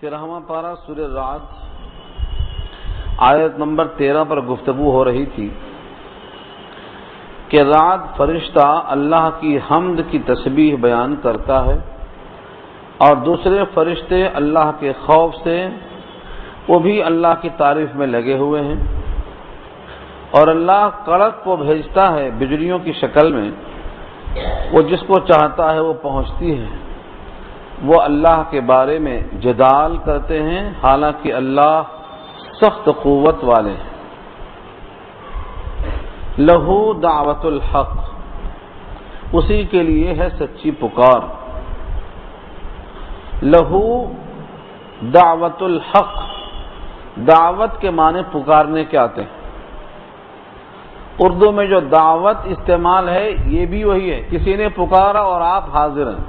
13واں پارہ سورہ رعد آیت نمبر 13 پر گفتگو ہو رہی تھی کہ رعد فرشتہ اللہ کی حمد کی تسبیح بیان کرتا ہے اور دوسرے فرشتے اللہ کے خوف سے وہ بھی اللہ کی تعریف میں لگے ہوئے ہیں، اور اللہ کڑک کو بھیجتا ہے بجلیوں کی شکل میں، وہ جس کو چاہتا ہے وہ پہنچتی ہے۔ وہ اللہ کے بارے میں جدال کرتے ہیں حالانکہ اللہ سخت قوت والے ہیں۔ لہو دعوت الحق، اسی کے لیے ہے سچی پکار۔ لہو دعوت الحق، دعوت کے معنی پکارنے کے آتے ہیں۔ اردو میں جو دعوت استعمال ہے یہ بھی وہی ہے، کسی نے پکارا اور آپ حاضر ہیں۔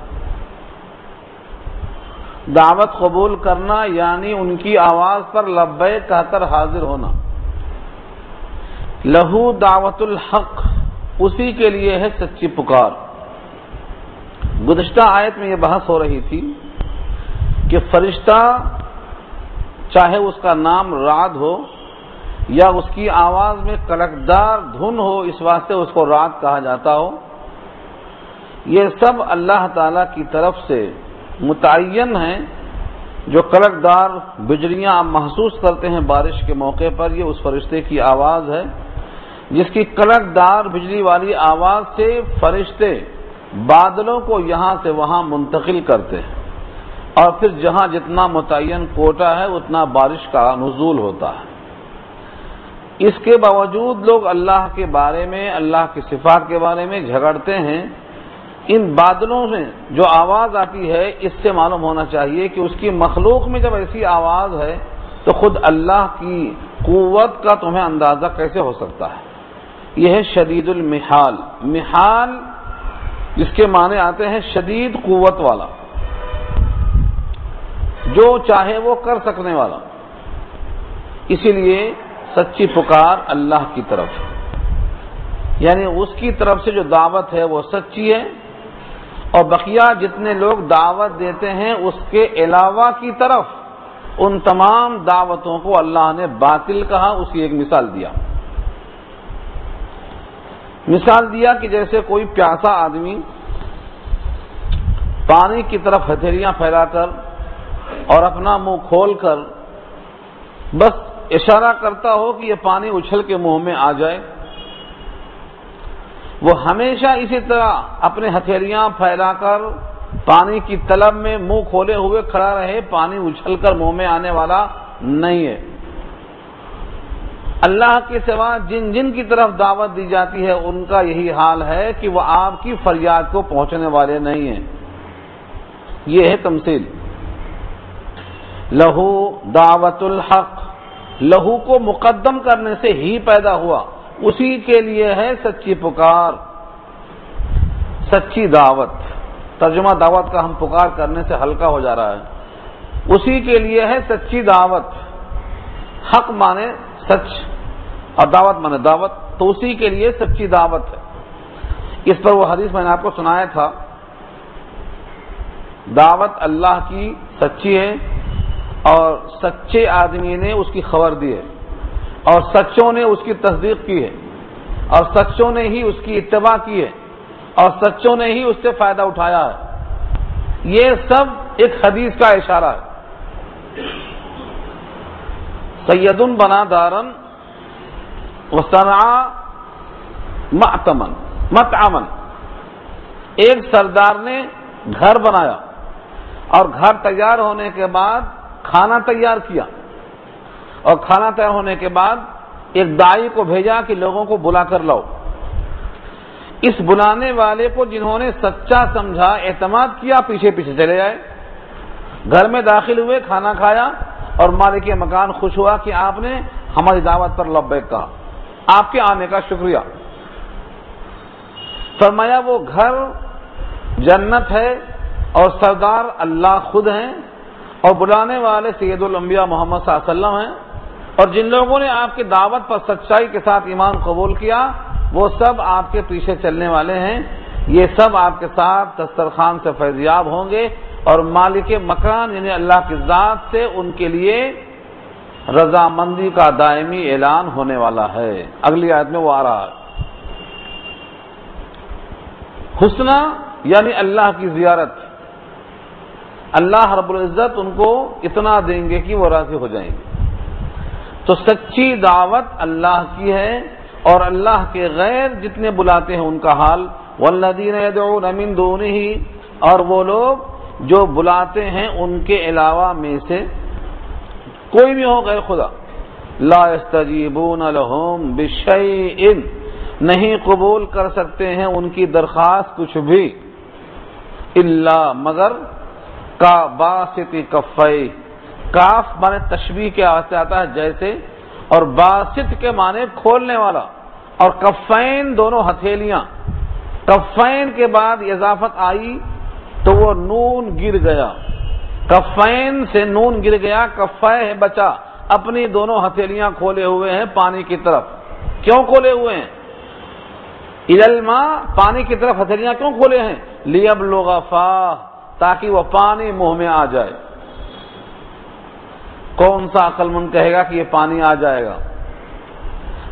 دعوت قبول کرنا یعنی ان کی آواز پر لبیک کہہ کر حاضر ہونا۔ لہو دعوت الحق، اسی کے لیے ہے سچی پکار۔ گزشتہ آیت میں یہ بحث ہو رہی تھی کہ فرشتہ چاہے اس کا نام رعد ہو یا اس کی آواز میں کڑکدار دھن ہو، اس واسطے اس کو رعد کہا جاتا ہو، یہ سب اللہ تعالی کی طرف سے متعین ہیں۔ جو کڑکدار بجلیاں آپ محسوس کرتے ہیں بارش کے موقع پر، یہ اس فرشتے کی آواز ہے جس کی کڑکدار بجلی والی آواز سے فرشتے بادلوں کو یہاں سے وہاں منتقل کرتے ہیں، اور پھر جہاں جتنا متعین کوٹا ہے اتنا بارش کا نزول ہوتا ہے۔ اس کے باوجود لوگ اللہ کے بارے میں، اللہ کی صفات کے بارے میں جھگڑتے ہیں۔ ان بادلوں میں جو آواز آتی ہے اس سے معلوم ہونا چاہیے کہ اس کی مخلوق میں جب ایسی آواز ہے تو خود اللہ کی قوت کا تمہیں اندازہ کیسے ہو سکتا ہے۔ یہ ہے شدید المحال۔ محال جس کے معنی آتے ہیں شدید قوت والا، جو چاہے وہ کر سکنے والا۔ اسی لیے سچی پکار اللہ کی طرف، یعنی اس کی طرف سے جو دعوت ہے وہ سچی ہے، اور بقیہ جتنے لوگ دعوت دیتے ہیں اس کے علاوہ کی طرف ان تمام دعوتوں کو اللہ نے باطل کہا۔ اس کی ایک مثال دیا کہ جیسے کوئی پیاسا آدمی پانی کی طرف ہتھیلیاں پھیلا کر اور اپنا منہ کھول کر بس اشارہ کرتا ہو کہ یہ پانی اچھل کے منہ میں آ جائے، وہ ہمیشہ اسی طرح اپنے ہتھیلیاں پھیلا کر پانی کی طلب میں منہ کھولے ہوئے کھڑا رہے، پانی اچھل کر منہ میں آنے والا نہیں ہے۔ اللہ کے سوا جن جن کی طرف دعوت دی جاتی ہے ان کا یہی حال ہے کہ وہ آپ کی فریاد کو پہنچنے والے نہیں ہیں۔ یہ ہے تمثیل۔ لہو دعوت الحق، لہو کو مقدم کرنے سے ہی پیدا ہوا، اسی کے لیے ہے سچی پکار، سچی دعوت۔ ترجمہ دعوت کا ہم پکار کرنے سے ہلکا ہو جا رہا ہے۔ اسی کے لیے ہے سچی دعوت۔ حق مانے سچ اور دعوت مانے دعوت، تو اسی کے لیے سچی دعوت ہے۔ اس پر وہ حدیث میں نے آپ کو سنایا تھا، دعوت اللہ کی سچی ہے اور سچے آدمی نے اس کی خبر دی ہے، اور سچوں نے اس کی تصدیق کی ہے، اور سچوں نے ہی اس کی اتباع کی ہے، اور سچوں نے ہی اس سے فائدہ اٹھایا ہے۔ یہ سب ایک حدیث کا اشارہ ہے۔ سید بنا دارن وصنع مطعما، ایک سردار نے گھر بنایا اور گھر تیار ہونے کے بعد کھانا تیار کیا، اور کھانا تیار ہونے کے بعد ایک داعی کو بھیجا کہ لوگوں کو بلا کر لاؤ۔ اس بلانے والے کو جنہوں نے سچا سمجھا، اعتماد کیا، پیچھے پیچھے چلے آئے، گھر میں داخل ہوئے، کھانا کھایا، اور مالک مکان خوش ہوا کہ آپ نے ہماری دعوت پر لبیک کہا، آپ کے آنے کا شکریہ۔ فرمایا وہ گھر جنت ہے اور سردار اللہ خود ہیں، اور بلانے والے سید الانبیاء محمد صلی اللہ علیہ وسلم ہیں، اور جن لوگوں نے آپ کی دعوت پر سچائی کے ساتھ ایمان قبول کیا وہ سب آپ کے پیچھے چلنے والے ہیں، یہ سب آپ کے ساتھ دسترخوان سے فیضیاب ہوں گے، اور مالک مکان یعنی اللہ کی ذات سے ان کے لیے رضامندی کا دائمی اعلان ہونے والا ہے۔ اگلی آیت میں وہ آ رہا ہے۔ حسنہ یعنی اللہ کی زیارت، اللہ رب العزت ان کو اتنا دیں گے کہ وہ راضی ہو جائیں گے۔ تو سچی دعوت اللہ کی ہے، اور اللہ کے غیر جتنے بلاتے ہیں ان کا حال والذین یدعون من دونہ، اور وہ لوگ جو بلاتے ہیں ان کے علاوہ میں سے کوئی بھی ہو غیر خدا، لا یستجیبون لہم بشیء، نہیں قبول کر سکتے ہیں ان کی درخواست کچھ بھی، الا مگر کا باسط کفیہ، کاف مانے تشبیہ کے واسطے آتا ہے جیسے، اور باسط کے معنی کھولنے والا، اور کفین دونوں ہتھیلیاں، کفین کے بعد اضافت آئی تو وہ نون گر گیا، کفین سے نون گر گیا، کفے ہے بچا، اپنی دونوں ہتھیلیاں کھولے ہوئے ہیں پانی کی طرف۔ کیوں کھولے ہوئے ہیں؟ الالماء، پانی کی طرف ہتھیلیاں کیوں کھولے ہیں؟ لیبلغ فاہ، تاکہ وہ پانی منہ میں آ جائے۔ کون سا عقل مند کہے گا کہ یہ پانی آ جائے گا؟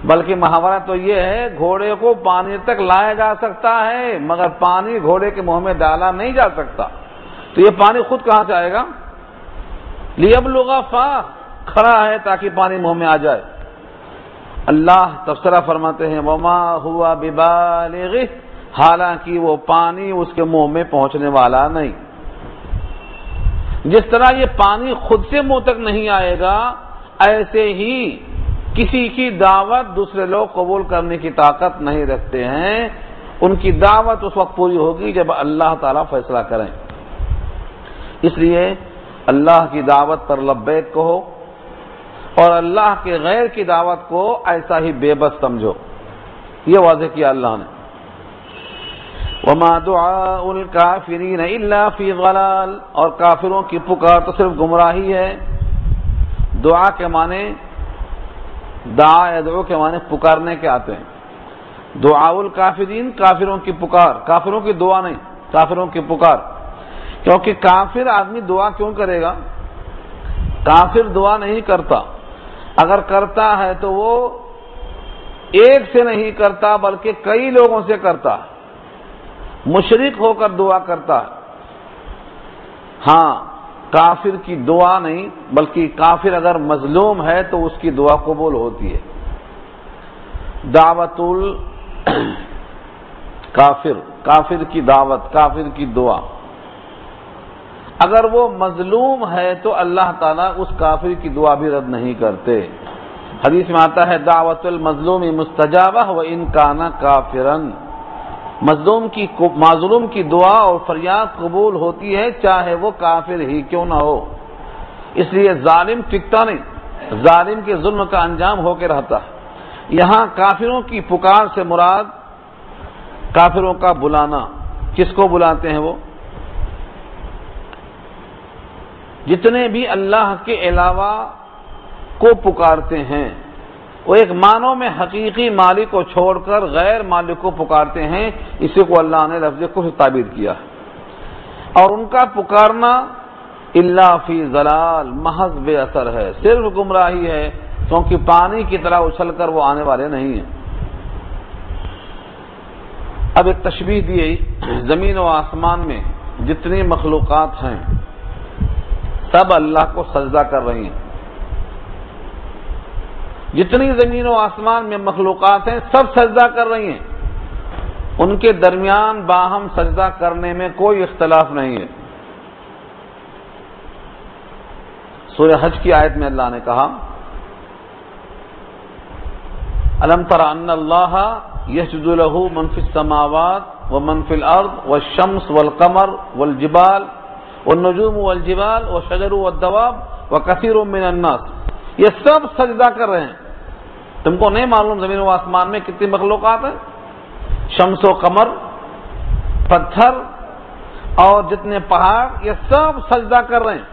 بلکہ محاورہ تو یہ ہے گھوڑے کو پانی تک لایا جا سکتا ہے مگر پانی گھوڑے کے منہ میں ڈالا نہیں جا سکتا، تو یہ پانی خود کہاں سے آئے گا؟ لیبلغ فاہ، کھڑا ہے تاکہ پانی منہ میں آ جائے۔ اللہ تبصرہ فرماتے ہیں وما ہوا ببالغہ، حالانکہ وہ پانی اس کے منہ میں پہنچنے والا نہیں۔ جس طرح یہ پانی خود سے منہ تک نہیں آئے گا، ایسے ہی کسی کی دعوت دوسرے لوگ قبول کرنے کی طاقت نہیں رکھتے ہیں، ان کی دعوت اس وقت پوری ہوگی جب اللہ تعالیٰ فیصلہ کریں۔ اس لیے اللہ کی دعوت پر لبیک کہو، اور اللہ کے غیر کی دعوت کو ایسا ہی بے بس سمجھو، یہ واضح کیا اللہ نے۔ وما دعاء الکافرین الا فی ضلال، اور کافروں کی پکار تو صرف گمراہی ہے۔ دعا کے معنی، دعا یدعو کے معنی پکارنے کے آتے ہیں۔ دعاء الکافرین، کافروں کی پکار، کافروں کی دعا نہیں، کافروں کی پکار۔ کیونکہ کافر آدمی دعا کیوں کرے گا؟ کافر دعا نہیں کرتا، اگر کرتا ہے تو وہ ایک سے نہیں کرتا بلکہ کئی لوگوں سے کرتا ہے، مشرک ہو کر دعا کرتا ہے۔ ہاں، کافر کی دعا نہیں، بلکہ کافر اگر مظلوم ہے تو اس کی دعا قبول ہوتی ہے۔ دعوت الکافر، کافر کی دعوت، کافر کی دعا، اگر وہ مظلوم ہے تو اللہ تعالیٰ اس کافر کی دعا بھی رد نہیں کرتے۔ حدیث میں آتا ہے دعوت المظلوم مستجابہ وان کان کافرا، معذلوم کی دعا اور فریاد قبول ہوتی ہے چاہے وہ کافر ہی کیوں نہ ہو۔ اس لیے ظالم ٹکتا نہیں، ظالم کے ظلم کا انجام ہو کے رہتا ہے۔ یہاں کافروں کی پکار سے مراد کافروں کا بلانا، کس کو بلاتے ہیں؟ وہ جتنے بھی اللہ کے علاوہ کو پکارتے ہیں، وہ ایک معنوں میں حقیقی مالک کو چھوڑ کر غیر مالک کو پکارتے ہیں، اسی کو اللہ نے لفظ کفر تعبیر کیا ہے۔ اور ان کا پکارنا الا فی ضلال، محض بے اثر ہے، صرف گمراہی ہے، کیونکہ پانی کی طرح اچھل کر وہ آنے والے نہیں ہیں۔ اب ایک تشبیہ دی، زمین و آسمان میں جتنی مخلوقات ہیں سب اللہ کو سجدہ کر رہی ہیں۔ جتنی زمین و آسمان میں مخلوقات ہیں سب سجدہ کر رہی ہیں، ان کے درمیان باہم سجدہ کرنے میں کوئی اختلاف نہیں ہے۔ سورہ حج کی آیت میں اللہ نے کہا الم تر ان اللہ یسجد له من فی السماوات ومن فی الارض والشمس والقمر والجبال والنجوم والجبال والشجر والدواب وکثیر من الناس، یہ سب سجدہ کر رہے ہیں۔ تم کو نہیں معلوم زمین و آسمان میں کتنی مخلوقات ہیں؟ شمس و قمر، پتھر اور جتنے پہاڑ، یہ سب سجدہ کر رہے ہیں۔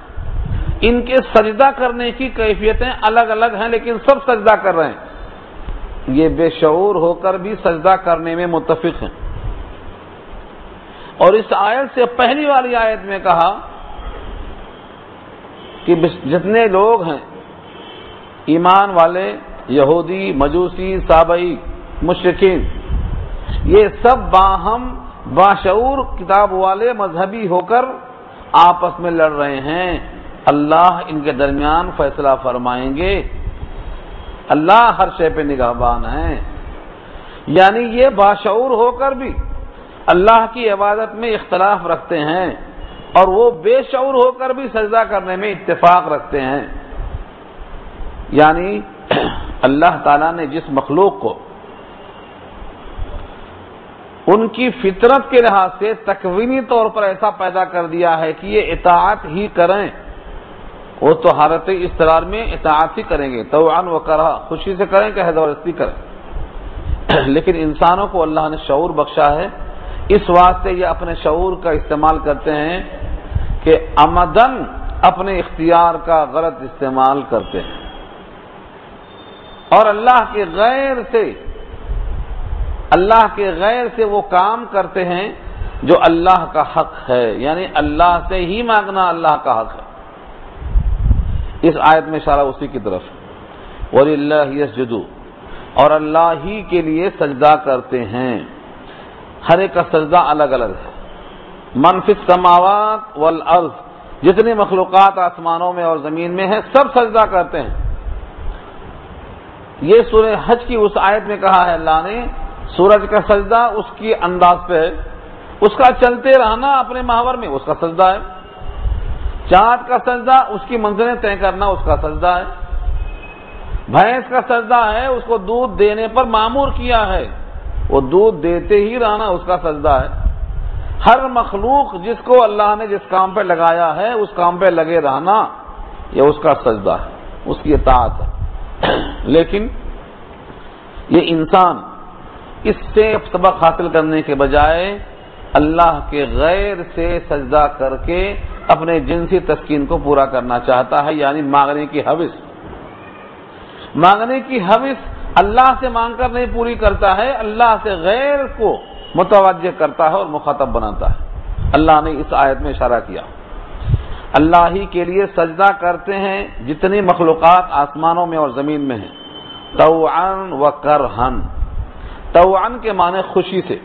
ان کے سجدہ کرنے کی کیفیتیں الگ الگ ہیں لیکن سب سجدہ کر رہے ہیں۔ یہ بے شعور ہو کر بھی سجدہ کرنے میں متفق ہیں۔ اور اس آیت سے پہلی والی آیت میں کہا کہ جتنے لوگ ہیں ایمان والے، یہودی، مجوسی، سابئی، مشرکین، یہ سب باہم باشعور کتاب والے مذہبی ہو کر آپس میں لڑ رہے ہیں، اللہ ان کے درمیان فیصلہ فرمائیں گے، اللہ ہر شے پہ نگہبان ہے۔ یعنی یہ باشعور ہو کر بھی اللہ کی عبادت میں اختلاف رکھتے ہیں، اور وہ بے شعور ہو کر بھی سجدہ کرنے میں اتفاق رکھتے ہیں۔ یعنی اللہ تعالیٰ نے جس مخلوق کو ان کی فطرت کے لحاظ سے تکوینی طور پر ایسا پیدا کر دیا ہے کہ یہ اطاعت ہی کریں، وہ تو حالت اضطرار میں اطاعت ہی کریں گے، طوعاً و کرہا، خوشی سے کریں کہ زبردستی کریں۔ لیکن انسانوں کو اللہ نے شعور بخشا ہے، اس واسطے یہ اپنے شعور کا استعمال کرتے ہیں کہ عمدن اپنے اختیار کا غلط استعمال کرتے ہیں، اور اللہ کے غیر سے وہ کام کرتے ہیں جو اللہ کا حق ہے، یعنی اللہ سے ہی مانگنا اللہ کا حق ہے۔ اس آیت میں اشارہ اسی کی طرف، وَلِلَّهِ يَسْجُدُ، اور اللہ ہی کے لیے سجدہ کرتے ہیں۔ ہر ایک کا سجدہ الگ الگ ہے۔ من فی السماوات والارض، جتنی مخلوقات آسمانوں میں اور زمین میں ہیں سب سجدہ کرتے ہیں۔ یہ سورہ حج کی اس آیت میں کہا ہے اللہ نے، سورج کا سجدہ اس کی انداز پہ ہے، اس کا چلتے رہنا اپنے محور میں اس کا سجدہ ہے۔ چاند کا سجدہ اس کی منزلیں طے کرنا اس کا سجدہ ہے۔ بھینس کا سجدہ ہے، اس کو دودھ دینے پر مامور کیا ہے، وہ دودھ دیتے ہی رہنا اس کا سجدہ ہے۔ ہر مخلوق جس کو اللہ نے جس کام پہ لگایا ہے اس کام پہ لگے رہنا یہ اس کا سجدہ ہے، اس کی اطاعت ہے۔ لیکن یہ انسان اس سے سبق حاصل کرنے کے بجائے اللہ کے غیر سے سجدہ کر کے اپنے جنسی تسکین کو پورا کرنا چاہتا ہے، یعنی مانگنے کی ہوس اللہ سے مانگ کر نہیں پوری کرتا ہے، اللہ سے غیر کو متوجہ کرتا ہے اور مخاطب بناتا ہے۔ اللہ نے اس آیت میں اشارہ کیا، اللہ ہی کے لیے سجدہ کرتے ہیں جتنی مخلوقات آسمانوں میں اور زمین میں ہیں، طوعاً و کرہن۔ طوعاً کے معنی خوشی سے،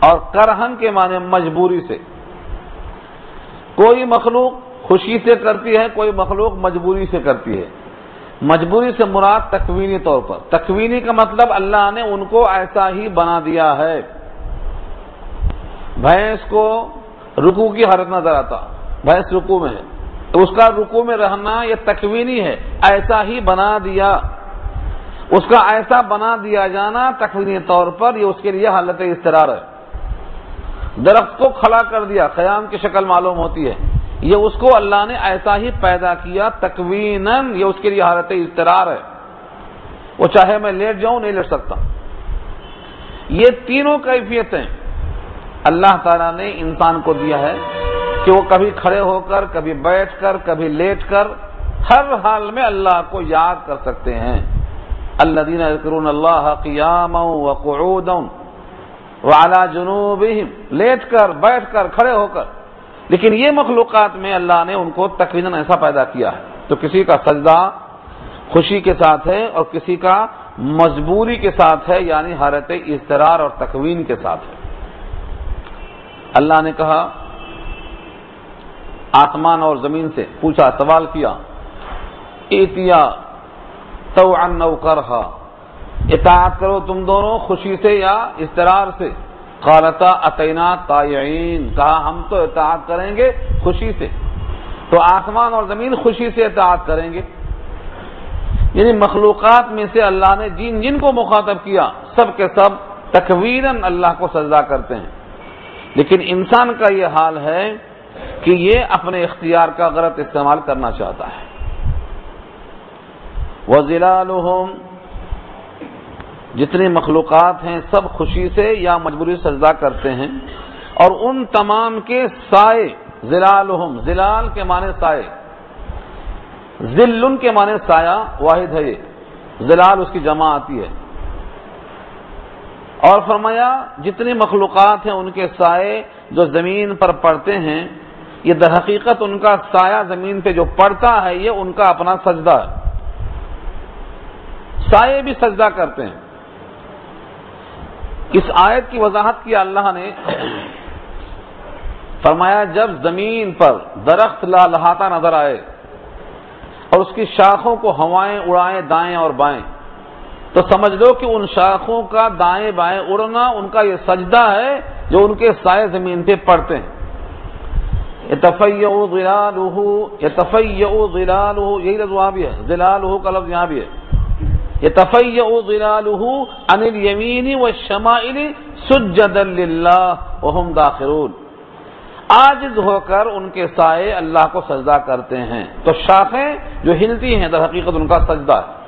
اور کرہن کے معنی مجبوری سے۔ کوئی مخلوق خوشی سے کرتی ہے، کوئی مخلوق مجبوری سے کرتی ہے۔ مجبوری سے مراد تکوینی طور پر، تکوینی کا مطلب اللہ نے ان کو ایسا ہی بنا دیا ہے۔ بھینس کو رکوع کی حالت نظر آتا، بھینس رکوع میں ہے تو اس کا رکوع میں رہنا یہ تکوینی ہے، ایسا ہی بنا دیا، اس کا ایسا بنا دیا جانا تکوینی طور پر یہ اس کے لیے حالت اضطرار ہے۔ درخت کو کھڑا کر دیا، قیام کی شکل معلوم ہوتی ہے، یہ اس کو اللہ نے ایسا ہی پیدا کیا تکویناً، یہ اس کے لیے حالت اضطرار ہے، وہ چاہے میں لیٹ جاؤں نہیں لیٹ سکتا۔ یہ تینوں کیفیتیں اللہ تعالیٰ نے انسان کو دیا ہے کہ وہ کبھی کھڑے ہو کر، کبھی بیٹھ کر، کبھی لیٹ کر، ہر حال میں اللہ کو یاد کر سکتے ہیں۔ الذین یذکرون اللہ قیاما وقعودا وعلی جنوبہم، لیٹ کر، بیٹھ کر، کھڑے ہو کر۔ لیکن یہ مخلوقات میں اللہ نے ان کو تکویناً ایسا پیدا کیا ہے، تو کسی کا سجدہ خوشی کے ساتھ ہے اور کسی کا مجبوری کے ساتھ ہے، یعنی حالت اضطرار اور تکوین کے ساتھ ہے۔ اللہ نے کہا آسمان اور زمین سے پوچھا، سوال کیا، ایتیا طوعا او کرہا، اطاعت کرو تم دونوں خوشی سے یا اضطرار سے؟ قالتا اتینا طائعین، کہا ہم تو اطاعت کریں گے خوشی سے۔ تو آسمان اور زمین خوشی سے اطاعت کریں گے، یعنی مخلوقات میں سے اللہ نے جن جن کو مخاطب کیا سب کے سب تکویناً اللہ کو سجدہ کرتے ہیں۔ لیکن انسان کا یہ حال ہے کہ یہ اپنے اختیار کا غلط استعمال کرنا چاہتا ہے۔ وَظِلَالُهُمْ، جتنی مخلوقات ہیں سب خوشی سے یا مجبوری سجدہ کرتے ہیں، اور ان تمام کے سائے، ظلالہم، ظلال کے معنی سائے، ظلن کے معنی سایہ واحد ہے، یہ ظلال اس کی جمع آتی ہے۔ اور فرمایا جتنی مخلوقات ہیں ان کے سائے جو زمین پر پڑتے ہیں یہ در حقیقت ان کا سایہ زمین پہ جو پڑتا ہے یہ ان کا اپنا سجدہ ہے. سائے بھی سجدہ کرتے ہیں. اس آیت کی وضاحت کی اللہ نے فرمایا جب زمین پر درخت لہلہاتا نظر آئے اور اس کی شاخوں کو ہوائیں اڑائیں دائیں اور بائیں تو سمجھ لو کہ ان شاخوں کا دائیں بائیں اڑنا ان کا یہ سجدہ ہے جو ان کے سائے زمین پہ پڑتے ہیں. یتفیع ظلالہ یہی لفظ وہاں بھی ہے, ظلالہ کا لفظ یہاں بھی ہے. یتفیع ظلالہ عن الیمین والشمائل سجدا للہ وہم داخرون. عاجز ہو کر ان کے سائے اللہ کو سجدہ کرتے ہیں. تو شاخیں جو ہلتی ہیں در حقیقت ان کا سجدہ ہے.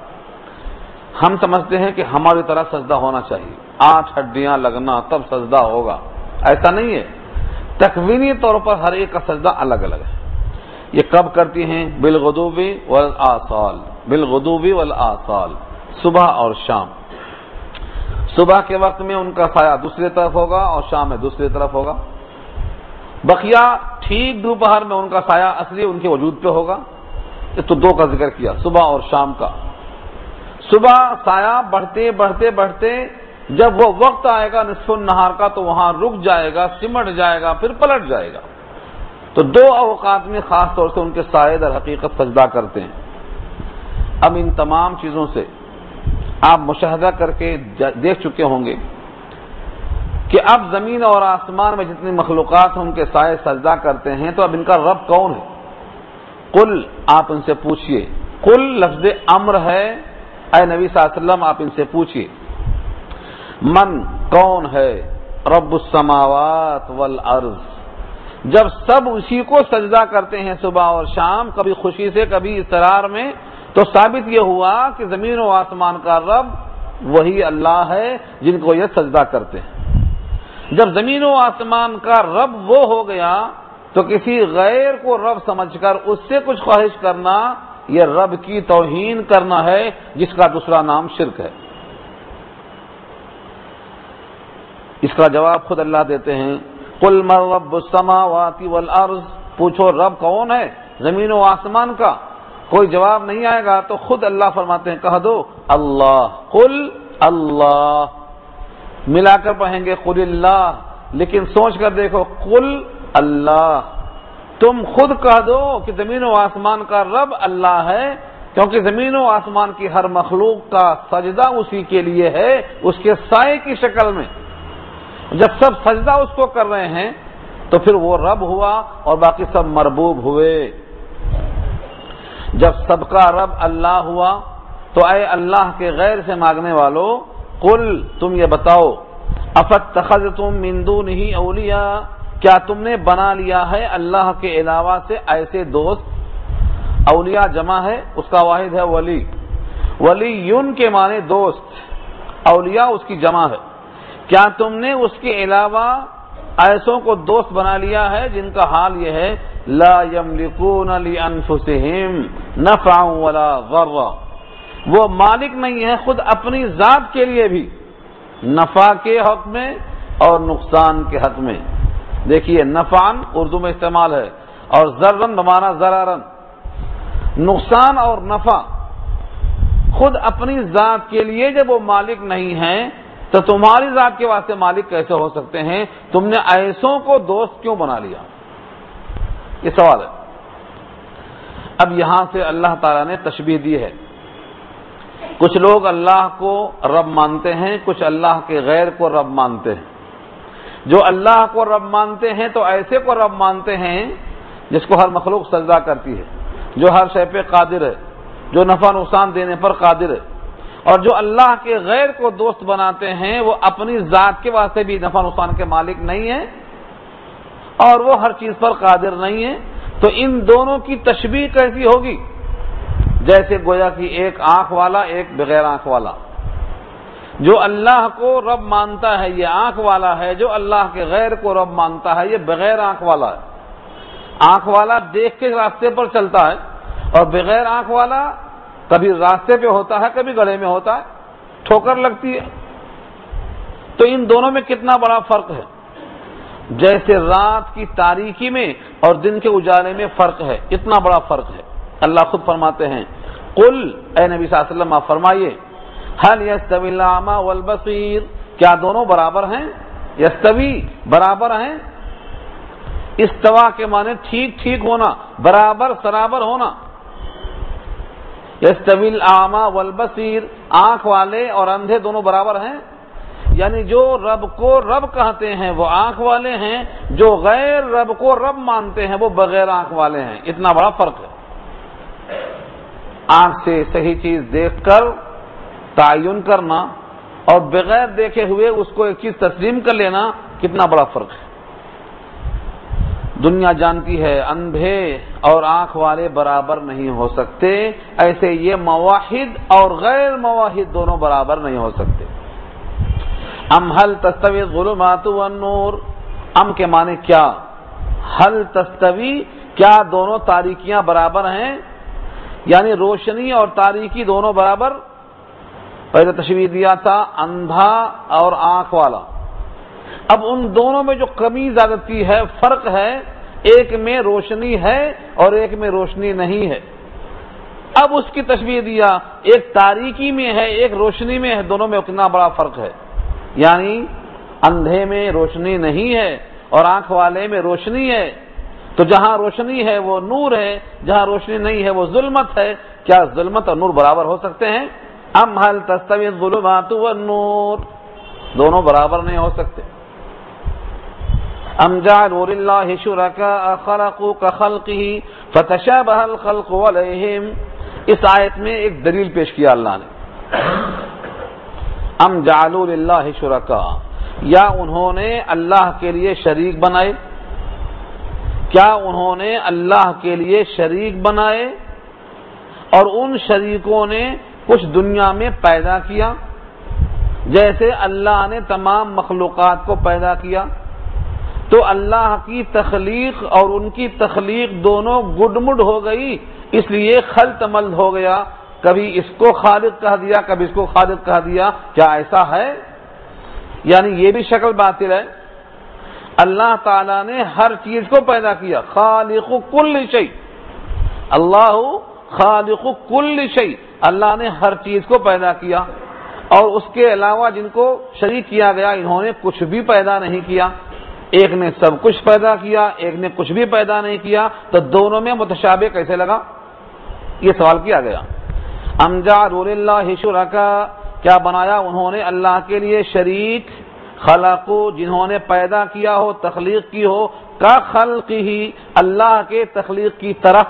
ہم سمجھتے ہیں کہ ہماری طرح سجدہ ہونا چاہیے, 8 ہڈیاں لگنا تب سجدہ ہوگا. ایسا نہیں ہے. تکوینی طور پر ہر ایک کا سجدہ الگ الگ ہے. یہ کب کرتی ہیں؟ بالغدو والآصال, بالغدو والآصال, صبح اور شام. صبح کے وقت میں ان کا سایہ دوسری طرف ہوگا اور شام میں دوسری طرف ہوگا. بقیہ ٹھیک دوپہر میں ان کا سایہ اصلی ان کے وجود پہ ہوگا. یہ تو 2 کا ذکر کیا, صبح اور شام کا. صبح سایہ بڑھتے بڑھتے بڑھتے جب وہ وقت آئے گا نصف النہار کا تو وہاں رک جائے گا, سمٹ جائے گا, پھر پلٹ جائے گا. تو 2 اوقات میں خاص طور سے ان کے سائے در حقیقت سجدہ کرتے ہیں. اب ان تمام چیزوں سے آپ مشاہدہ کر کے دیکھ چکے ہوں گے کہ اب زمین اور آسمان میں جتنی مخلوقات ہیں ان کے سائے سجدہ کرتے ہیں. تو اب ان کا رب کون ہے؟ قل, آپ ان سے پوچھئے. قل لفظ امر ہے, اے نبی صلی اللہ علیہ وسلم آپ ان سے پوچھئے. من, کون ہے؟ رب السماوات والارض. جب سب اسی کو سجدہ کرتے ہیں صبح اور شام, کبھی خوشی سے کبھی اضطرار میں, تو ثابت یہ ہوا کہ زمین و آسمان کا رب وہی اللہ ہے جن کو یہ سجدہ کرتے ہیں. جب زمین و آسمان کا رب وہ ہو گیا تو کسی غیر کو رب سمجھ کر اس سے کچھ خواہش کرنا یہ رب کی توہین کرنا ہے, جس کا دوسرا نام شرک ہے. اس کا جواب خود اللہ دیتے ہیں. قل من رب السماوات والارض, پوچھو رب کون ہے زمین و آسمان کا. کوئی جواب نہیں آئے گا تو خود اللہ فرماتے ہیں کہہ دو اللہ. قل اللہ, ملا کر پڑھیں گے قل اللہ, لیکن سوچ کر دیکھو قل اللہ. تم خود کہہ دو کہ زمین و آسمان کا رب اللہ ہے, کیونکہ زمین و آسمان کی ہر مخلوق کا سجدہ اسی کے لیے ہے, اس کے سائے کی شکل میں. جب سب سجدہ اس کو کر رہے ہیں تو پھر وہ رب ہوا اور باقی سب مربوب ہوئے. جب سب کا رب اللہ ہوا تو اے اللہ کے غیر سے مانگنے والو, قل تم یہ بتاؤ, افاتخذتم من دونہ اولیاء, کیا تم نے بنا لیا ہے اللہ کے علاوہ سے ایسے دوست. اولیاء جمع ہے, اس کا واحد ہے ولی. ولیون کے معنی دوست, اولیاء اس کی جمع ہے. کیا تم نے اس کے علاوہ ایسوں کو دوست بنا لیا ہے جن کا حال یہ ہے لا یملکون لانفسہم نفعا ولا ضرا, وہ مالک نہیں ہے خود اپنی ذات کے لیے بھی نفع کے حق میں اور نقصان کے حق میں. دیکھیے نفعن اردو میں استعمال ہے اور ضررن بمعنی ضررن, نقصان اور نفع. خود اپنی ذات کے لیے جب وہ مالک نہیں ہیں تو تمہاری ذات کے واسطے مالک کیسے ہو سکتے ہیں؟ تم نے ایسوں کو دوست کیوں بنا لیا؟ یہ سوال ہے. اب یہاں سے اللہ تعالیٰ نے تشبیہ دی ہے. کچھ لوگ اللہ کو رب مانتے ہیں, کچھ اللہ کے غیر کو رب مانتے ہیں. جو اللہ کو رب مانتے ہیں تو ایسے کو رب مانتے ہیں جس کو ہر مخلوق سجدہ کرتی ہے, جو ہر شے پہ قادر ہے, جو نفع نقصان دینے پر قادر ہے. اور جو اللہ کے غیر کو دوست بناتے ہیں وہ اپنی ذات کے واسطے بھی نفع نقصان کے مالک نہیں ہیں اور وہ ہر چیز پر قادر نہیں ہیں. تو ان دونوں کی تشبیہ کیسی ہوگی؟ جیسے گویا کہ ایک آنکھ والا ایک بغیر آنکھ والا. جو اللہ کو رب مانتا ہے یہ آنکھ والا ہے, جو اللہ کے غیر کو رب مانتا ہے یہ بغیر آنکھ والا ہے. آنکھ والا دیکھ کے راستے پر چلتا ہے اور بغیر آنکھ والا کبھی راستے پہ ہوتا ہے کبھی گڑھے میں ہوتا ہے, ٹھوکر لگتی ہے. تو ان دونوں میں کتنا بڑا فرق ہے. جیسے رات کی تاریکی میں اور دن کے اجالے میں فرق ہے، اتنا بڑا فرق ہے۔ اللہ خود فرماتے ہیں قل، اے نبی صلی اللہ علیہ وسلم آپ فرمائیے، هل يستوي الاعمى والبصير، کیا دونوں برابر ہیں؟ یستوی برابر ہیں، استوا کے معنی ٹھیک ٹھیک ہونا، برابر سرابر ہونا۔ یستوی الاعمى والبصیر، آنکھ والے اور اندھے دونوں برابر ہیں، یعنی جو رب کو رب کہتے ہیں وہ آنکھ والے ہیں، جو غیر رب کو رب مانتے ہیں وہ بغیر آنکھ والے ہیں، اتنا بڑا فرق ہے۔ آنکھ سے صحیح چیز دیکھ کر تعین کرنا اور بغیر دیکھے ہوئے اس کو ایک چیز تسلیم کر لینا، کتنا بڑا فرق ہے۔ دنیا جانتی ہے اندھے اور آنکھ والے برابر نہیں ہو سکتے، ایسے یہ مواحد اور غیر مواحد دونوں برابر نہیں ہو سکتے۔ ام هل تستوی الظلمات والنور، ام کے معنی کیا، هل تستوی، کیا دونوں تاریکیاں برابر ہیں، یعنی روشنی اور تاریکی دونوں برابر۔ پہلے تشبیہ دیا تھا اندھا اور آنکھ والا، اب ان دونوں میں جو کمی زیادتی ہے، فرق ہے، ایک میں روشنی ہے اور ایک میں روشنی نہیں ہے۔ اب اس کی تشبیہ دیا، ایک تاریکی میں ہے ایک روشنی میں ہے، دونوں میں اتنا بڑا فرق ہے، یعنی اندھے میں روشنی نہیں ہے اور آنکھ والے میں روشنی ہے، تو جہاں روشنی ہے وہ نور ہے، جہاں روشنی نہیں ہے وہ ظلمت ہے۔ کیا ظلمت اور نور برابر ہو سکتے ہیں؟ ام هل تستوی الظلمات والنور، دونوں برابر نہیں ہو سکتے۔ ام جعلوا للہ شرکاء خلقوا کخلقہ فتشابہ الخلق علیہم، اس آیت میں ایک دلیل پیش کیا اللہ نے، ام جعلوا للہ شرکاء، یا انہوں نے اللہ کے لیے شریک بنائے، کیا انہوں نے اللہ کے لیے شریک بنائے اور ان شریکوں نے کچھ دنیا میں پیدا کیا، جیسے اللہ نے تمام مخلوقات کو پیدا کیا، تو اللہ کی تخلیق اور ان کی تخلیق دونوں گڈمڈ ہو گئی، اس لیے خلط ملط ہو گیا، کبھی اس کو خالق کہہ دیا کبھی اس کو خالق کہہ دیا۔ کیا ایسا ہے؟ یعنی یہ بھی شکل باطل ہے۔ اللہ تعالیٰ نے ہر چیز کو پیدا کیا، خالق کل شیء، اللہ خالق کل شیء، اللہ نے ہر چیز کو پیدا کیا، اور اس کے علاوہ جن کو شریک کیا گیا انہوں نے کچھ بھی پیدا نہیں کیا، ایک نے سب کچھ پیدا کیا ایک نے کچھ بھی پیدا نہیں کیا، تو دونوں میں متشابہ کیسے لگا؟ یہ سوال کیا گیا۔ ام جعلوا للہ شرکاء، کیا بنایا انہوں نے اللہ کے لیے شریک، خلقوا، جنہوں نے پیدا کیا ہو تخلیق کی ہو، کا خلقہ، اللہ کے تخلیق کی طرح،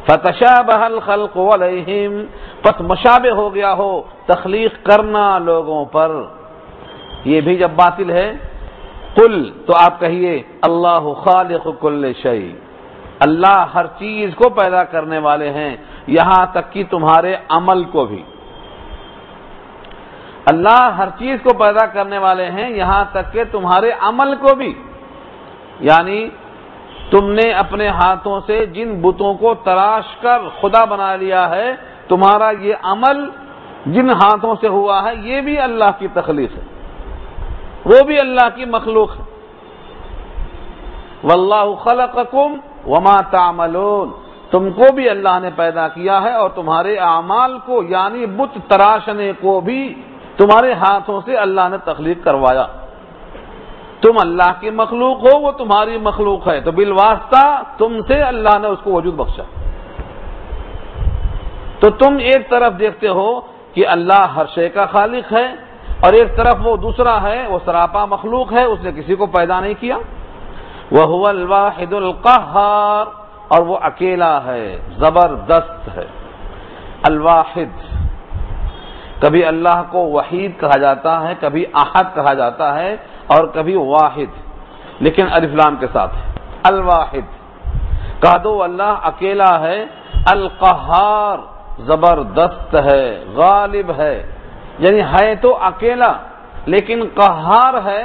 فتشابہ الخلق علیہم، پس مشابہ ہو گیا ہو تخلیق کرنا لوگوں پر۔ یہ بھی جب باطل ہے، قل، تو آپ کہیے اللہ خالق کل شیء، اللہ ہر چیز کو پیدا کرنے والے ہیں، یہاں تک کہ تمہارے عمل کو بھی۔ اللہ ہر چیز کو پیدا کرنے والے ہیں یہاں تک کہ تمہارے عمل کو بھی، یعنی تم نے اپنے ہاتھوں سے جن بتوں کو تراش کر خدا بنا لیا ہے، تمہارا یہ عمل جن ہاتھوں سے ہوا ہے یہ بھی اللہ کی تخلیق ہے، وہ بھی اللہ کی مخلوق ہے۔ واللہ خلقکم وما تعملون، تم کو بھی اللہ نے پیدا کیا ہے اور تمہارے اعمال کو یعنی بت تراشنے کو بھی تمہارے ہاتھوں سے اللہ نے تخلیق کروایا۔ تم اللہ کی مخلوق ہو، وہ تمہاری مخلوق ہے، تو بالواسطہ تم سے اللہ نے اس کو وجود بخشا۔ تو تم ایک طرف دیکھتے ہو کہ اللہ ہر شے کا خالق ہے، اور ایک طرف وہ دوسرا ہے وہ سراپا مخلوق ہے، اس نے کسی کو پیدا نہیں کیا۔ وَهُوَ الْوَاحِدُ الْقَهَّارُ، اور وہ اکیلا ہے، زبردست ہے۔ الواحد، کبھی اللہ کو وحید کہا جاتا ہے، کبھی احد کہا جاتا ہے، اور کبھی واحد، لیکن الف لام کے ساتھ۔ الواحد کہہ دو اللہ اکیلا ہے، القہار زبردست ہے، غالب ہے، یعنی ہے تو اکیلا لیکن قہار ہے،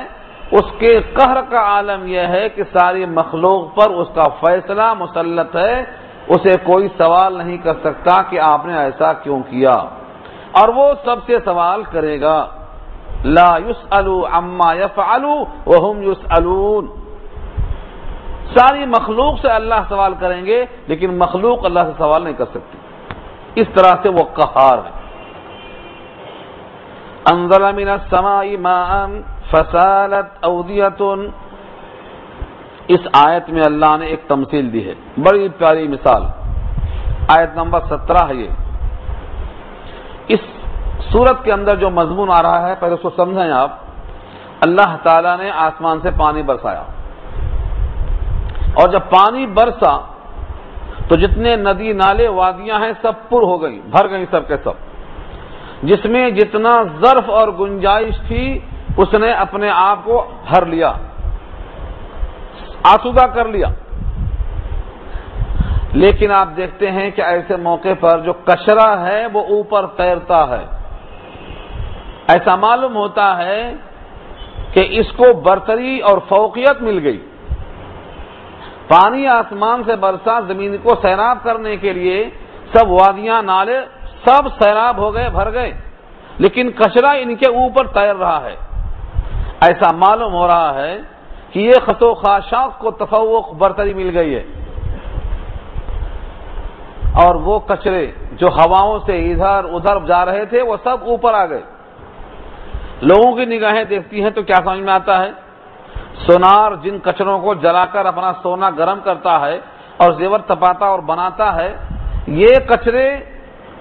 اس کے قہر کا عالم یہ ہے کہ ساری مخلوق پر اس کا فیصلہ مسلط ہے، اسے کوئی سوال نہیں کر سکتا کہ آپ نے ایسا کیوں کیا، اور وہ سب سے سوال کرے گا۔ لا يسأل عما يفعل وهم يسألون، ساری مخلوق سے اللہ سوال کریں گے، لیکن مخلوق اللہ سے سوال نہیں کر سکتی، اس طرح سے وہ قہار ہے۔ انزل من السماء ماء فسالت اودیۃ، اس آیت میں اللہ نے ایک تمثیل دی ہے، بڑی پیاری مثال، آیت نمبر 17 ہے یہ۔ اس سورت کے اندر جو مضمون آ رہا ہے پہلے اس کو سمجھیں آپ۔ اللہ تعالیٰ نے آسمان سے پانی برسایا، اور جب پانی برسا تو جتنے ندی نالے وادیاں ہیں سب پر ہو گئی، بھر گئی سب کے سب، جس میں جتنا ظرف اور گنجائش تھی اس نے اپنے آپ کو بھر لیا، آسودہ کر لیا۔ لیکن آپ دیکھتے ہیں کہ ایسے موقع پر جو کچرا ہے وہ اوپر تیرتا ہے، ایسا معلوم ہوتا ہے کہ اس کو برتری اور فوقیت مل گئی۔ پانی آسمان سے برسا زمین کو سیراب کرنے کے لیے، سب وادیاں نالے سب سیراب ہو گئے، بھر گئے، لیکن کچرا ان کے اوپر تیر رہا ہے۔ ایسا معلوم ہو رہا ہے کہ یہ خس و خاشاک کو تفوق برتری مل گئی ہے، اور وہ کچرے جو ہواؤں سے ادھر ادھر جا رہے تھے وہ سب اوپر آ گئے۔ لوگوں کی نگاہیں دیکھتی ہیں تو کیا سمجھ میں آتا ہے؟ سونار جن کچروں کو جلا کر اپنا سونا گرم کرتا ہے اور زیور تپاتا اور بناتا ہے، یہ کچرے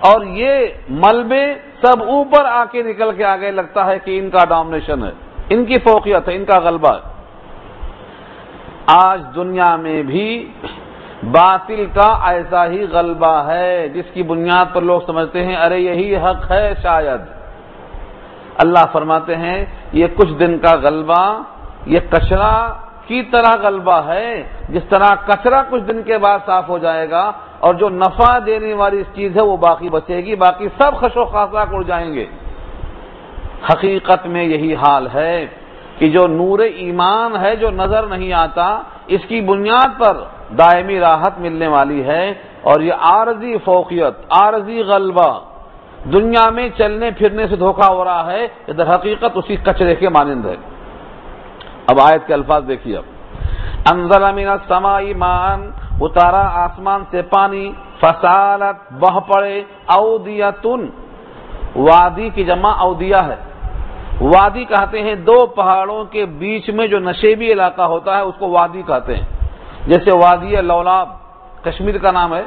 اور یہ ملبے سب اوپر آ کے نکل کے آگے، لگتا ہے کہ ان کا ڈومینیشن ہے، ان کی فوقیت ہے، ان کا غلبہ ہے۔ آج دنیا میں بھی باطل کا ایسا ہی غلبہ ہے، جس کی بنیاد پر لوگ سمجھتے ہیں ارے یہی حق ہے شاید۔ اللہ فرماتے ہیں یہ کچھ دن کا غلبہ، یہ کچرا کی طرح غلبہ ہے، جس طرح کچرا کچھ دن کے بعد صاف ہو جائے گا اور جو نفع دینے والی چیز ہے وہ باقی بچے گی، باقی سب خش و خاشاک اڑ جائیں گے۔ حقیقت میں یہی حال ہے کہ جو نور ایمان ہے جو نظر نہیں آتا، اس کی بنیاد پر دائمی راحت ملنے والی ہے، اور یہ عارضی فوقیت، عارضی غلبہ دنیا میں چلنے پھرنے سے دھوکہ ہو رہا ہے، ادھر حقیقت اسی کچرے کے مانند ہے۔ اب آیت کے الفاظ دیکھیے۔ اب انزل من السماء ماء، اتارا آسمان سے پانی، فسالت بہ پڑے، اودیۃ، وادی کی جمع اودیہ ہے۔ وادی کہتے ہیں دو پہاڑوں کے بیچ میں جو نشیبی علاقہ ہوتا ہے اس کو وادی کہتے ہیں، جیسے وادی لولاب کشمیر کا نام ہے،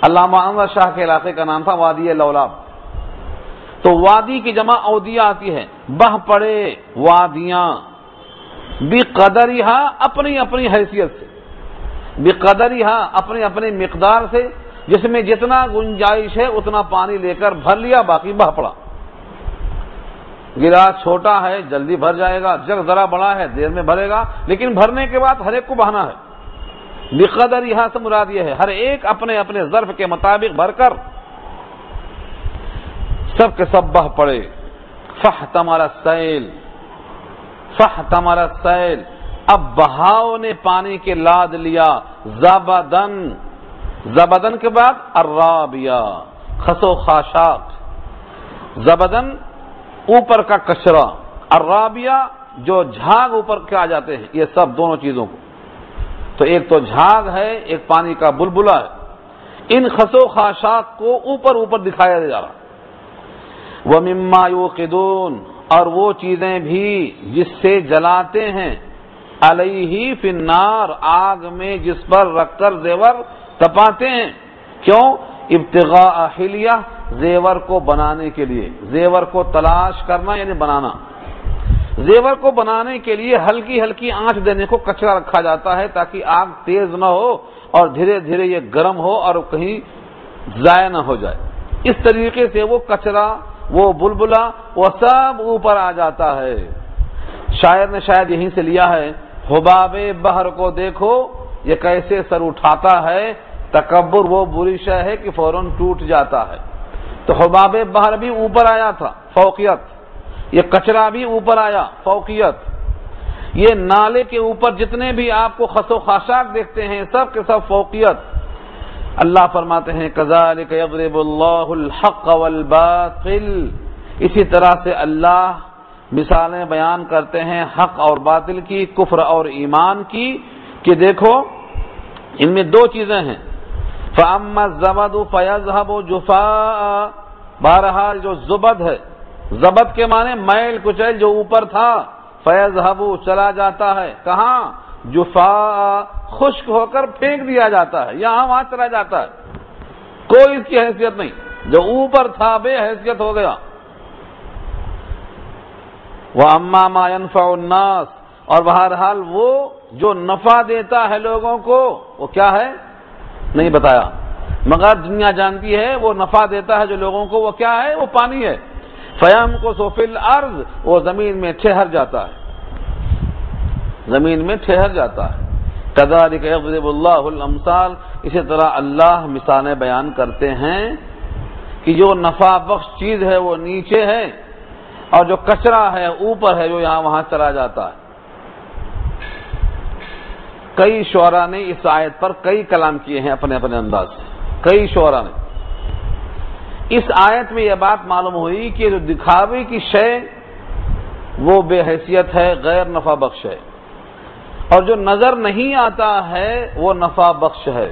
علامہ انور شاہ کے علاقے کا نام تھا وادی لولاب۔ تو وادی کی جمع اودیہ آتی ہے، بہ پڑے وادیاں، بقدرہا اپنی اپنی حیثیت سے، بقدرہا اپنی اپنی مقدار سے، جس میں جتنا گنجائش ہے اتنا پانی لے کر بھر لیا، باقی بہ پڑا۔ گلاس چھوٹا ہے جلدی بھر جائے گا، جگ ذرا بڑا ہے دیر میں بھرے گا، لیکن بھرنے کے بعد ہر ایک کو بہانا ہے۔ بقدرہا سے مراد یہ ہے ہر ایک اپنے اپنے ظرف کے مطابق بھر کر سب کے سب بہ پڑے۔ فاحتمل السیل، فاحتمل السیل، اب بہاؤ نے پانی کے لاد لیا، زبدن، زبدن کے بعد الرابیہ، خس و خاشاک، زبدن اوپر کا کچرا، الرابیہ جو جھاگ اوپر کے آ جاتے ہیں، یہ سب دونوں چیزوں کو، تو ایک تو جھاگ ہے، ایک پانی کا بلبلہ ہے، ان خس و خاشاک کو اوپر اوپر دکھایا جا رہا۔ وَمِمَّا يُوقِدُونَ، اور وہ چیزیں بھی جس سے جلاتے ہیں، علیہ فی النار، آگ میں جس پر رکھ کر زیور تپاتے ہیں، کیوں؟ ابتغاء حلیہ، زیور کو بنانے کے لیے، زیور کو تلاش کرنا یعنی بنانا۔ زیور کو بنانے کے لیے ہلکی ہلکی آنچ دینے کو کچرا رکھا جاتا ہے تاکہ آگ تیز نہ ہو اور دھیرے دھیرے یہ گرم ہو اور کہیں ضائع نہ ہو جائے۔ اس طریقے سے وہ کچرا، وہ بلبلہ، وہ سب اوپر آ جاتا ہے۔ شاعر نے شاید یہیں سے لیا ہے، حباب بحر کو دیکھو یہ کیسے سر اٹھاتا ہے، تکبر وہ بری شے ہے کہ فوراً ٹوٹ جاتا ہے۔ تو حباب بحر بھی اوپر آیا تھا، فوقیت، یہ کچرا بھی اوپر آیا، فوقیت، یہ نالے کے اوپر جتنے بھی آپ کو خس و خاشاک دیکھتے ہیں سب کے سب فوقیت۔ اللہ فرماتے ہیں کذالک یضرب اللہ الحق والباطل، اسی طرح سے اللہ مثالیں بیان کرتے ہیں حق اور باطل کی، کفر اور ایمان کی، کہ دیکھو ان میں دو چیزیں ہیں، فَأَمَّا الزَّبَدُ فَيَذْهَبُ جُفَاءً، بہرحال جو زبد ہے، زبد کے معنی میل کچیل جو اوپر تھا، فَيَذْهَبُ چلا جاتا ہے، کہاں؟ جُفَاءً، خشک ہو کر پھینک دیا جاتا ہے، یہاں وہاں چلا جاتا ہے، کوئی اس کی حیثیت نہیں، جو اوپر تھا بے حیثیت ہو گیا۔ وَأَمَّا مَا يَنفَعُ النَّاسَ، اور بہرحال وہ جو نفع دیتا ہے لوگوں کو، وہ کیا ہے نہیں بتایا، مگر دنیا جانتی ہے وہ نفع دیتا ہے جو لوگوں کو، وہ کیا ہے؟ وہ پانی ہے۔ فَيَمْكُثُ فِي الْأَرْضِ، وہ زمین میں ٹھہر جاتا ہے، زمین میں ٹھہر جاتا ہے۔ كَذَلِكَ يَضْرِبُ اللَّهُ الْأَمْثَالَ، اسی طرح اللہ مثالیں بیان کرتے ہیں کہ جو نفع بخش چیز ہے وہ نیچے ہے، اور جو کچرا ہے اوپر ہے، جو یہاں وہاں چلا جاتا ہے۔ کئی شعراء نے اس آیت پر کئی کلام کیے ہیں اپنے اپنے انداز سے، کئی شعراء نے۔ اس آیت میں یہ بات معلوم ہوئی کہ جو دکھاوے کی شے وہ بے حیثیت ہے، غیر نفع بخش ہے، اور جو نظر نہیں آتا ہے وہ نفع بخش ہے۔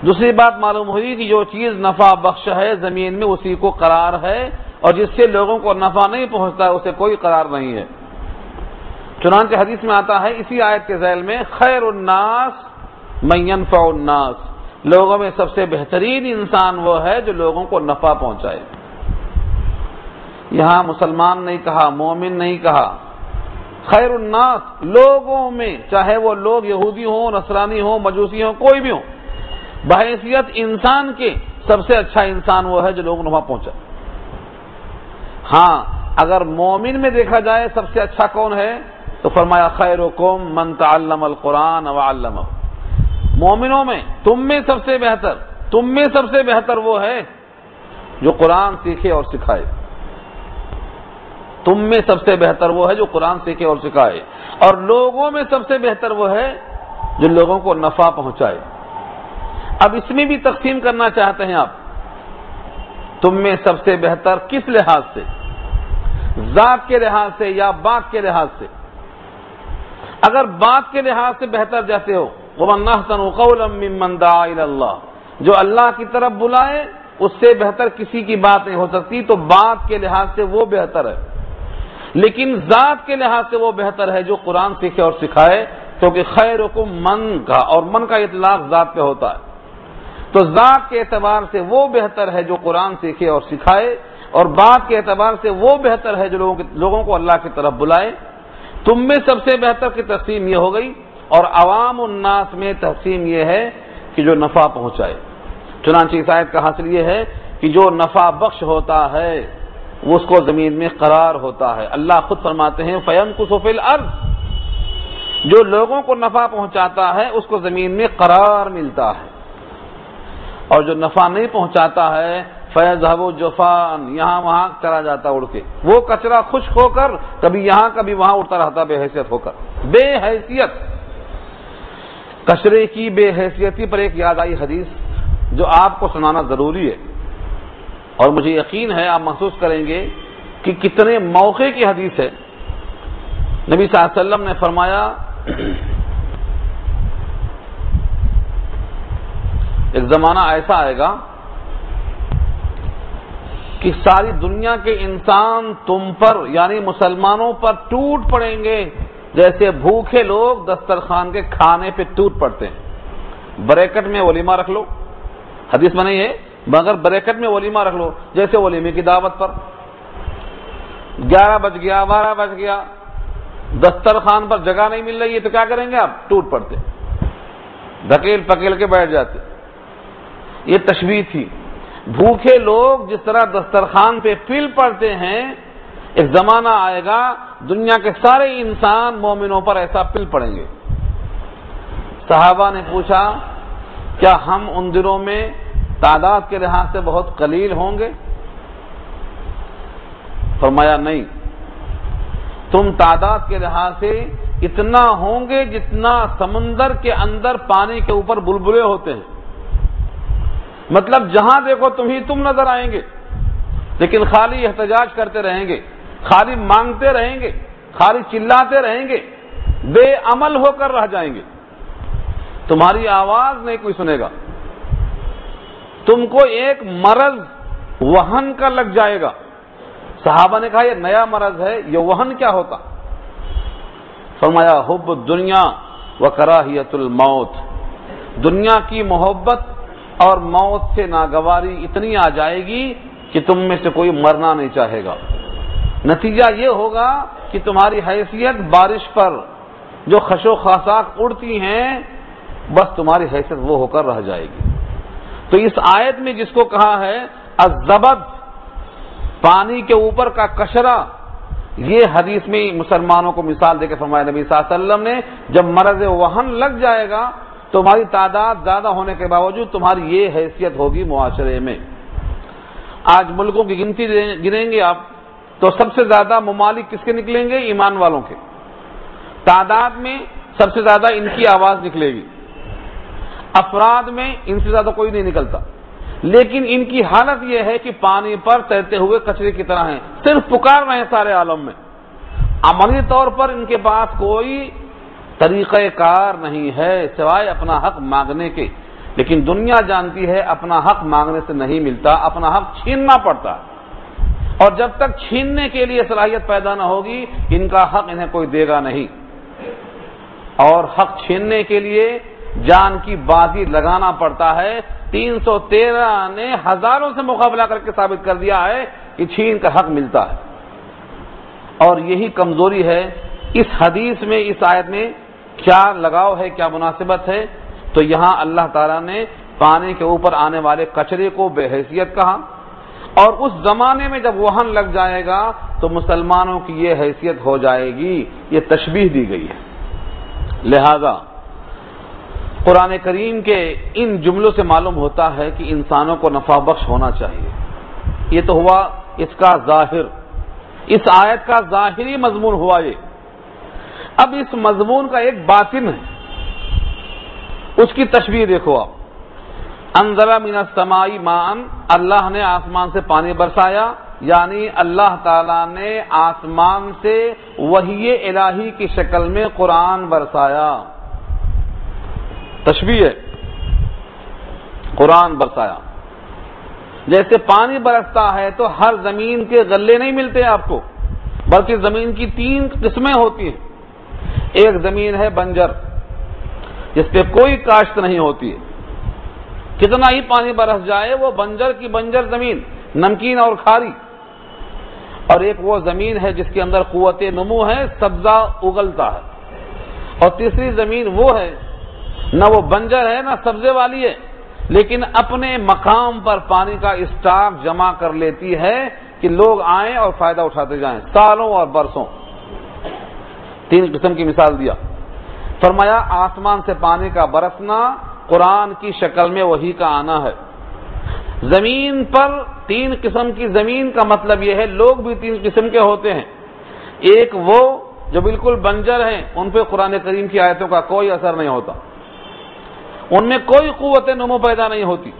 دوسری بات معلوم ہوئی کہ جو چیز نفع بخش ہے زمین میں اسی کو قرار ہے، اور جس سے لوگوں کو نفع نہیں پہنچتا ہے اسے کوئی قرار نہیں ہے۔ چنانچہ حدیث میں آتا ہے اسی آیت کے ذیل میں، خیر الناس من ينفع الناس، لوگوں میں سب سے بہترین انسان وہ ہے جو لوگوں کو نفع پہنچائے۔ یہاں مسلمان نہیں کہا، مومن نہیں کہا، خیر الناس، لوگوں میں، چاہے وہ لوگ یہودی ہوں، نصرانی ہوں، مجوسی ہوں، کوئی بھی ہوں، بحیثیت انسان کے سب سے اچھا انسان وہ ہے جو لوگوں کو نفع پہنچائے۔ ہاں اگر مومن میں دیکھا جائے سب سے اچھا کون ہے تو فرمایا خیرکم من تعلم القرآن وعلمہ، مومنوں میں تم میں سب سے بہتر وہ ہے جو قرآن سیکھے اور سکھائے، تم میں سب سے بہتر وہ ہے جو قرآن سیکھے اور سکھائے، اور لوگوں میں سب سے بہتر وہ ہے جو لوگوں کو نفع پہنچائے۔ اب اس میں بھی تقسیم کرنا چاہتے ہیں آپ، تم میں سب سے بہتر کس لحاظ سے؟ ذات کے لحاظ سے یا بات کے لحاظ سے؟ اگر بات کے لحاظ سے بہتر جیسے ہو، وَمَنْ أَحْسَنُ قَوْلًا مِّمَّنْ دَعَا إِلَى اللَّهِ، جو اللہ کی طرف بلائے اس سے بہتر کسی کی بات نہیں ہو سکتی، تو بات کے لحاظ سے وہ بہتر ہے، لیکن ذات کے لحاظ سے وہ بہتر ہے جو قرآن سیکھے اور سکھائے، کیونکہ خیرکم من کا، اور من کا اطلاق ذات پہ ہوتا ہے، تو ذات کے اعتبار سے وہ بہتر ہے جو قرآن سیکھے اور سکھائے، اور بات کے اعتبار سے وہ بہتر ہے جو لوگوں کو اللہ کی طرف بلائے۔ تم میں سب سے بہتر کی تقسیم یہ ہو گئی، اور عوام الناس میں تقسیم یہ ہے کہ جو نفع پہنچائے۔ چنانچہ اس آیت کا حاصل یہ ہے کہ جو نفع بخش ہوتا ہے وہ اس کو زمین میں قرار ہوتا ہے۔ اللہ خود فرماتے ہیں فَيَمْكُثُ فِي الْأَرْضِ، جو لوگوں کو نفع پہنچاتا ہے اس کو زمین میں قرار ملتا ہے، اور جو نفع نہیں پہنچاتا ہے فَيَذْهَبُ جُفَاءً، یہاں وہاں چلا جاتا اڑ کے، وہ کچرا خشک ہو کر کبھی یہاں کبھی وہاں اڑتا رہتا بے حیثیت ہو کر۔ بے حیثیت، کچرے کی بے حیثیتی پر ایک یاد آئی حدیث جو آپ کو سنانا ضروری ہے، اور مجھے یقین ہے آپ محسوس کریں گے کہ کتنے موقع کی حدیث ہے۔ نبی صلی اللہ علیہ وسلم نے فرمایا ایک زمانہ ایسا آئے گا کہ ساری دنیا کے انسان تم پر یعنی مسلمانوں پر ٹوٹ پڑیں گے جیسے بھوکے لوگ دسترخوان کے کھانے پہ ٹوٹ پڑتے ہیں۔ بریکٹ میں ولیمہ رکھ لو، حدیث میں نہیں ہے مگر بریکٹ میں ولیمہ رکھ لو، جیسے ولیمے کی دعوت پر 11 بج گیا 12 بج گیا، دسترخوان پر جگہ نہیں مل رہی ہے تو کیا کریں گے آپ؟ ٹوٹ پڑتے، دھکیل پکیل کے بیٹھ جاتے۔ یہ تشبیہ تھی، بھوکے لوگ جس طرح دسترخوان پہ پل پڑتے ہیں، ایک زمانہ آئے گا دنیا کے سارے انسان مومنوں پر ایسا پل پڑیں گے۔ صحابہ نے پوچھا کیا ہم ان دنوں میں تعداد کے لحاظ سے بہت قلیل ہوں گے؟ فرمایا نہیں، تم تعداد کے لحاظ سے اتنا ہوں گے جتنا سمندر کے اندر پانی کے اوپر بلبلے ہوتے ہیں، مطلب جہاں دیکھو تم نظر آئیں گے، لیکن خالی احتجاج کرتے رہیں گے، خالی مانگتے رہیں گے، خالی چلاتے رہیں گے، بے عمل ہو کر رہ جائیں گے۔ تمہاری آواز نہیں کوئی سنے گا، تم کو ایک مرض وہن کا لگ جائے گا۔ صحابہ نے کہا یہ نیا مرض ہے، یہ وہن کیا ہوتا؟ فرمایا حب الدنیا وکراہیت الموت، دنیا کی محبت اور موت سے ناگواری اتنی آ جائے گی کہ تم میں سے کوئی مرنا نہیں چاہے گا۔ نتیجہ یہ ہوگا کہ تمہاری حیثیت بارش پر جو خش و خاشاک اڑتی ہیں، بس تمہاری حیثیت وہ ہو کر رہ جائے گی۔ تو اس آیت میں جس کو کہا ہے الزبد، پانی کے اوپر کا کشرہ، یہ حدیث میں مسلمانوں کو مثال دے کے فرمایا نبی صلی اللہ علیہ وسلم نے، جب مرض وہن لگ جائے گا تمہاری تعداد زیادہ ہونے کے باوجود تمہاری یہ حیثیت ہوگی معاشرے میں۔ آج ملکوں کی گنتی گنیں گے آپ تو سب سے زیادہ ممالک کس کے نکلیں گے؟ ایمان والوں کے۔ تعداد میں سب سے زیادہ ان کی آواز نکلے گی، افراد میں ان سے زیادہ کوئی نہیں نکلتا، لیکن ان کی حالت یہ ہے کہ پانی پر تیرتے ہوئے کچرے کی طرح ہیں، صرف پکار رہے ہیں سارے عالم میں۔ عملی طور پر ان کے پاس کوئی طریقہ کار نہیں ہے سوائے اپنا حق مانگنے کے، لیکن دنیا جانتی ہے اپنا حق مانگنے سے نہیں ملتا، اپنا حق چھیننا پڑتا ہے، اور جب تک چھیننے کے لیے صلاحیت پیدا نہ ہوگی ان کا حق انہیں کوئی دے گا نہیں، اور حق چھیننے کے لیے جان کی بازی لگانا پڑتا ہے۔ 313 نے ہزاروں سے مقابلہ کر کے ثابت کر دیا ہے کہ چھین کا حق ملتا ہے، اور یہی کمزوری ہے۔ اس حدیث میں، اس آیت میں کیا لگاؤ ہے، کیا مناسبت ہے؟ تو یہاں اللہ تعالیٰ نے پانی کے اوپر آنے والے کچرے کو بے حیثیت کہا، اور اس زمانے میں جب وہن لگ جائے گا تو مسلمانوں کی یہ حیثیت ہو جائے گی، یہ تشبیہ دی گئی ہے۔ لہذا قرآن کریم کے ان جملوں سے معلوم ہوتا ہے کہ انسانوں کو نفع بخش ہونا چاہیے۔ یہ تو ہوا اس کا ظاہر، اس آیت کا ظاہری مضمون ہوا یہ۔ اب اس مضمون کا ایک باطن ہے، اس کی تشبیہ دیکھو آپ۔ انزل من السماء ماء، اللہ نے آسمان سے پانی برسایا، یعنی اللہ تعالیٰ نے آسمان سے وحی الہی کی شکل میں قرآن برسایا۔ تشبیہ ہے، قرآن برسایا۔ جیسے پانی برستا ہے تو ہر زمین کے غلے نہیں ملتے آپ کو، بلکہ زمین کی 3 قسمیں ہوتی ہیں۔ ایک زمین ہے بنجر، جس پہ کوئی کاشت نہیں ہوتی ہے، کتنا ہی پانی برس جائے وہ بنجر کی بنجر زمین، نمکین اور کھاری۔ اور ایک وہ زمین ہے جس کے اندر قوت نمو ہے، سبزہ اگلتا ہے۔ اور تیسری زمین وہ ہے، نہ وہ بنجر ہے نہ سبزے والی ہے، لیکن اپنے مقام پر پانی کا اسٹاک جمع کر لیتی ہے کہ لوگ آئیں اور فائدہ اٹھاتے جائیں سالوں اور برسوں۔ 3 قسم کی مثال دیا، فرمایا آسمان سے پانی کا برسنا قرآن کی شکل میں وحی کا آنا ہے۔ زمین پر 3 قسم کی زمین کا مطلب یہ ہے لوگ بھی 3 قسم کے ہوتے ہیں۔ ایک وہ جو بالکل بنجر ہیں، ان پہ قرآن کریم کی آیتوں کا کوئی اثر نہیں ہوتا، ان میں کوئی قوت نمو پیدا نہیں ہوتی،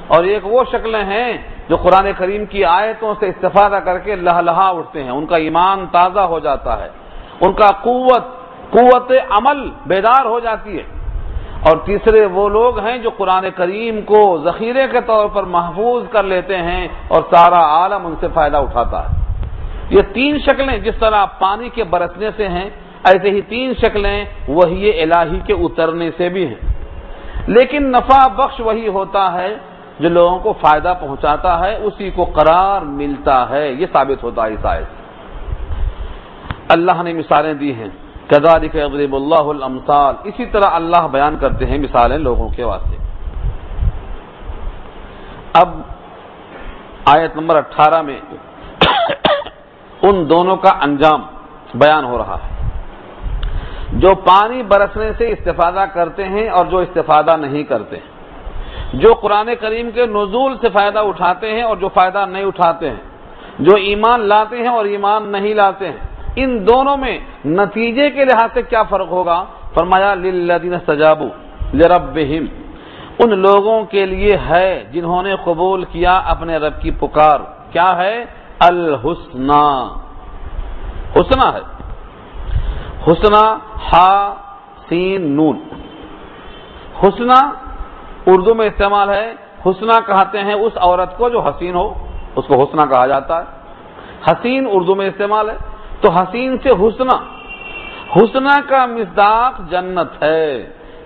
اور ایک وہ شکلیں ہیں جو قرآن کریم کی آیتوں سے استفادہ کر کے لہلہا اٹھتے ہیں، ان کا ایمان تازہ ہو جاتا ہے، ان کا قوت عمل بیدار ہو جاتی ہے۔ اور تیسرے وہ لوگ ہیں جو قرآن کریم کو ذخیرے کے طور پر محفوظ کر لیتے ہیں اور سارا عالم ان سے فائدہ اٹھاتا ہے۔ یہ 3 شکلیں جس طرح پانی کے برسنے سے ہیں، ایسے ہی 3 شکلیں وحی الہی کے اترنے سے بھی ہیں۔ لیکن نفع بخش وہی ہوتا ہے جو لوگوں کو فائدہ پہنچاتا ہے، اسی کو قرار ملتا ہے، یہ ثابت ہوتا ہے اس آیت سے۔ اللہ نے مثالیں دی ہیں، کذالک یضرب اللہ الامثال، اسی طرح اللہ بیان کرتے ہیں مثالیں لوگوں کے واسطے۔ اب آیت نمبر 18 میں ان دونوں کا انجام بیان ہو رہا ہے، جو پانی برسنے سے استفادہ کرتے ہیں اور جو استفادہ نہیں کرتے ہیں، جو قرآن کریم کے نزول سے فائدہ اٹھاتے ہیں اور جو فائدہ نہیں اٹھاتے ہیں، جو ایمان لاتے ہیں اور ایمان نہیں لاتے ہیں، ان دونوں میں نتیجے کے لحاظ سے کیا فرق ہوگا؟ فرمایا للذین استجابوا لربہم، ان لوگوں کے لیے ہے جنہوں نے قبول کیا اپنے رب کی پکار۔ کیا ہے؟ الحسنہ، حسنہ ہے، حسنہ ہا سین نون، حسنہ اردو میں استعمال ہے، حسنہ کہتے ہیں اس عورت کو جو حسین ہو، اس کو حسنہ کہا جاتا ہے، حسین اردو میں استعمال ہے۔ تو حسین سے حسنہ، حسنہ کا مصداق جنت ہے،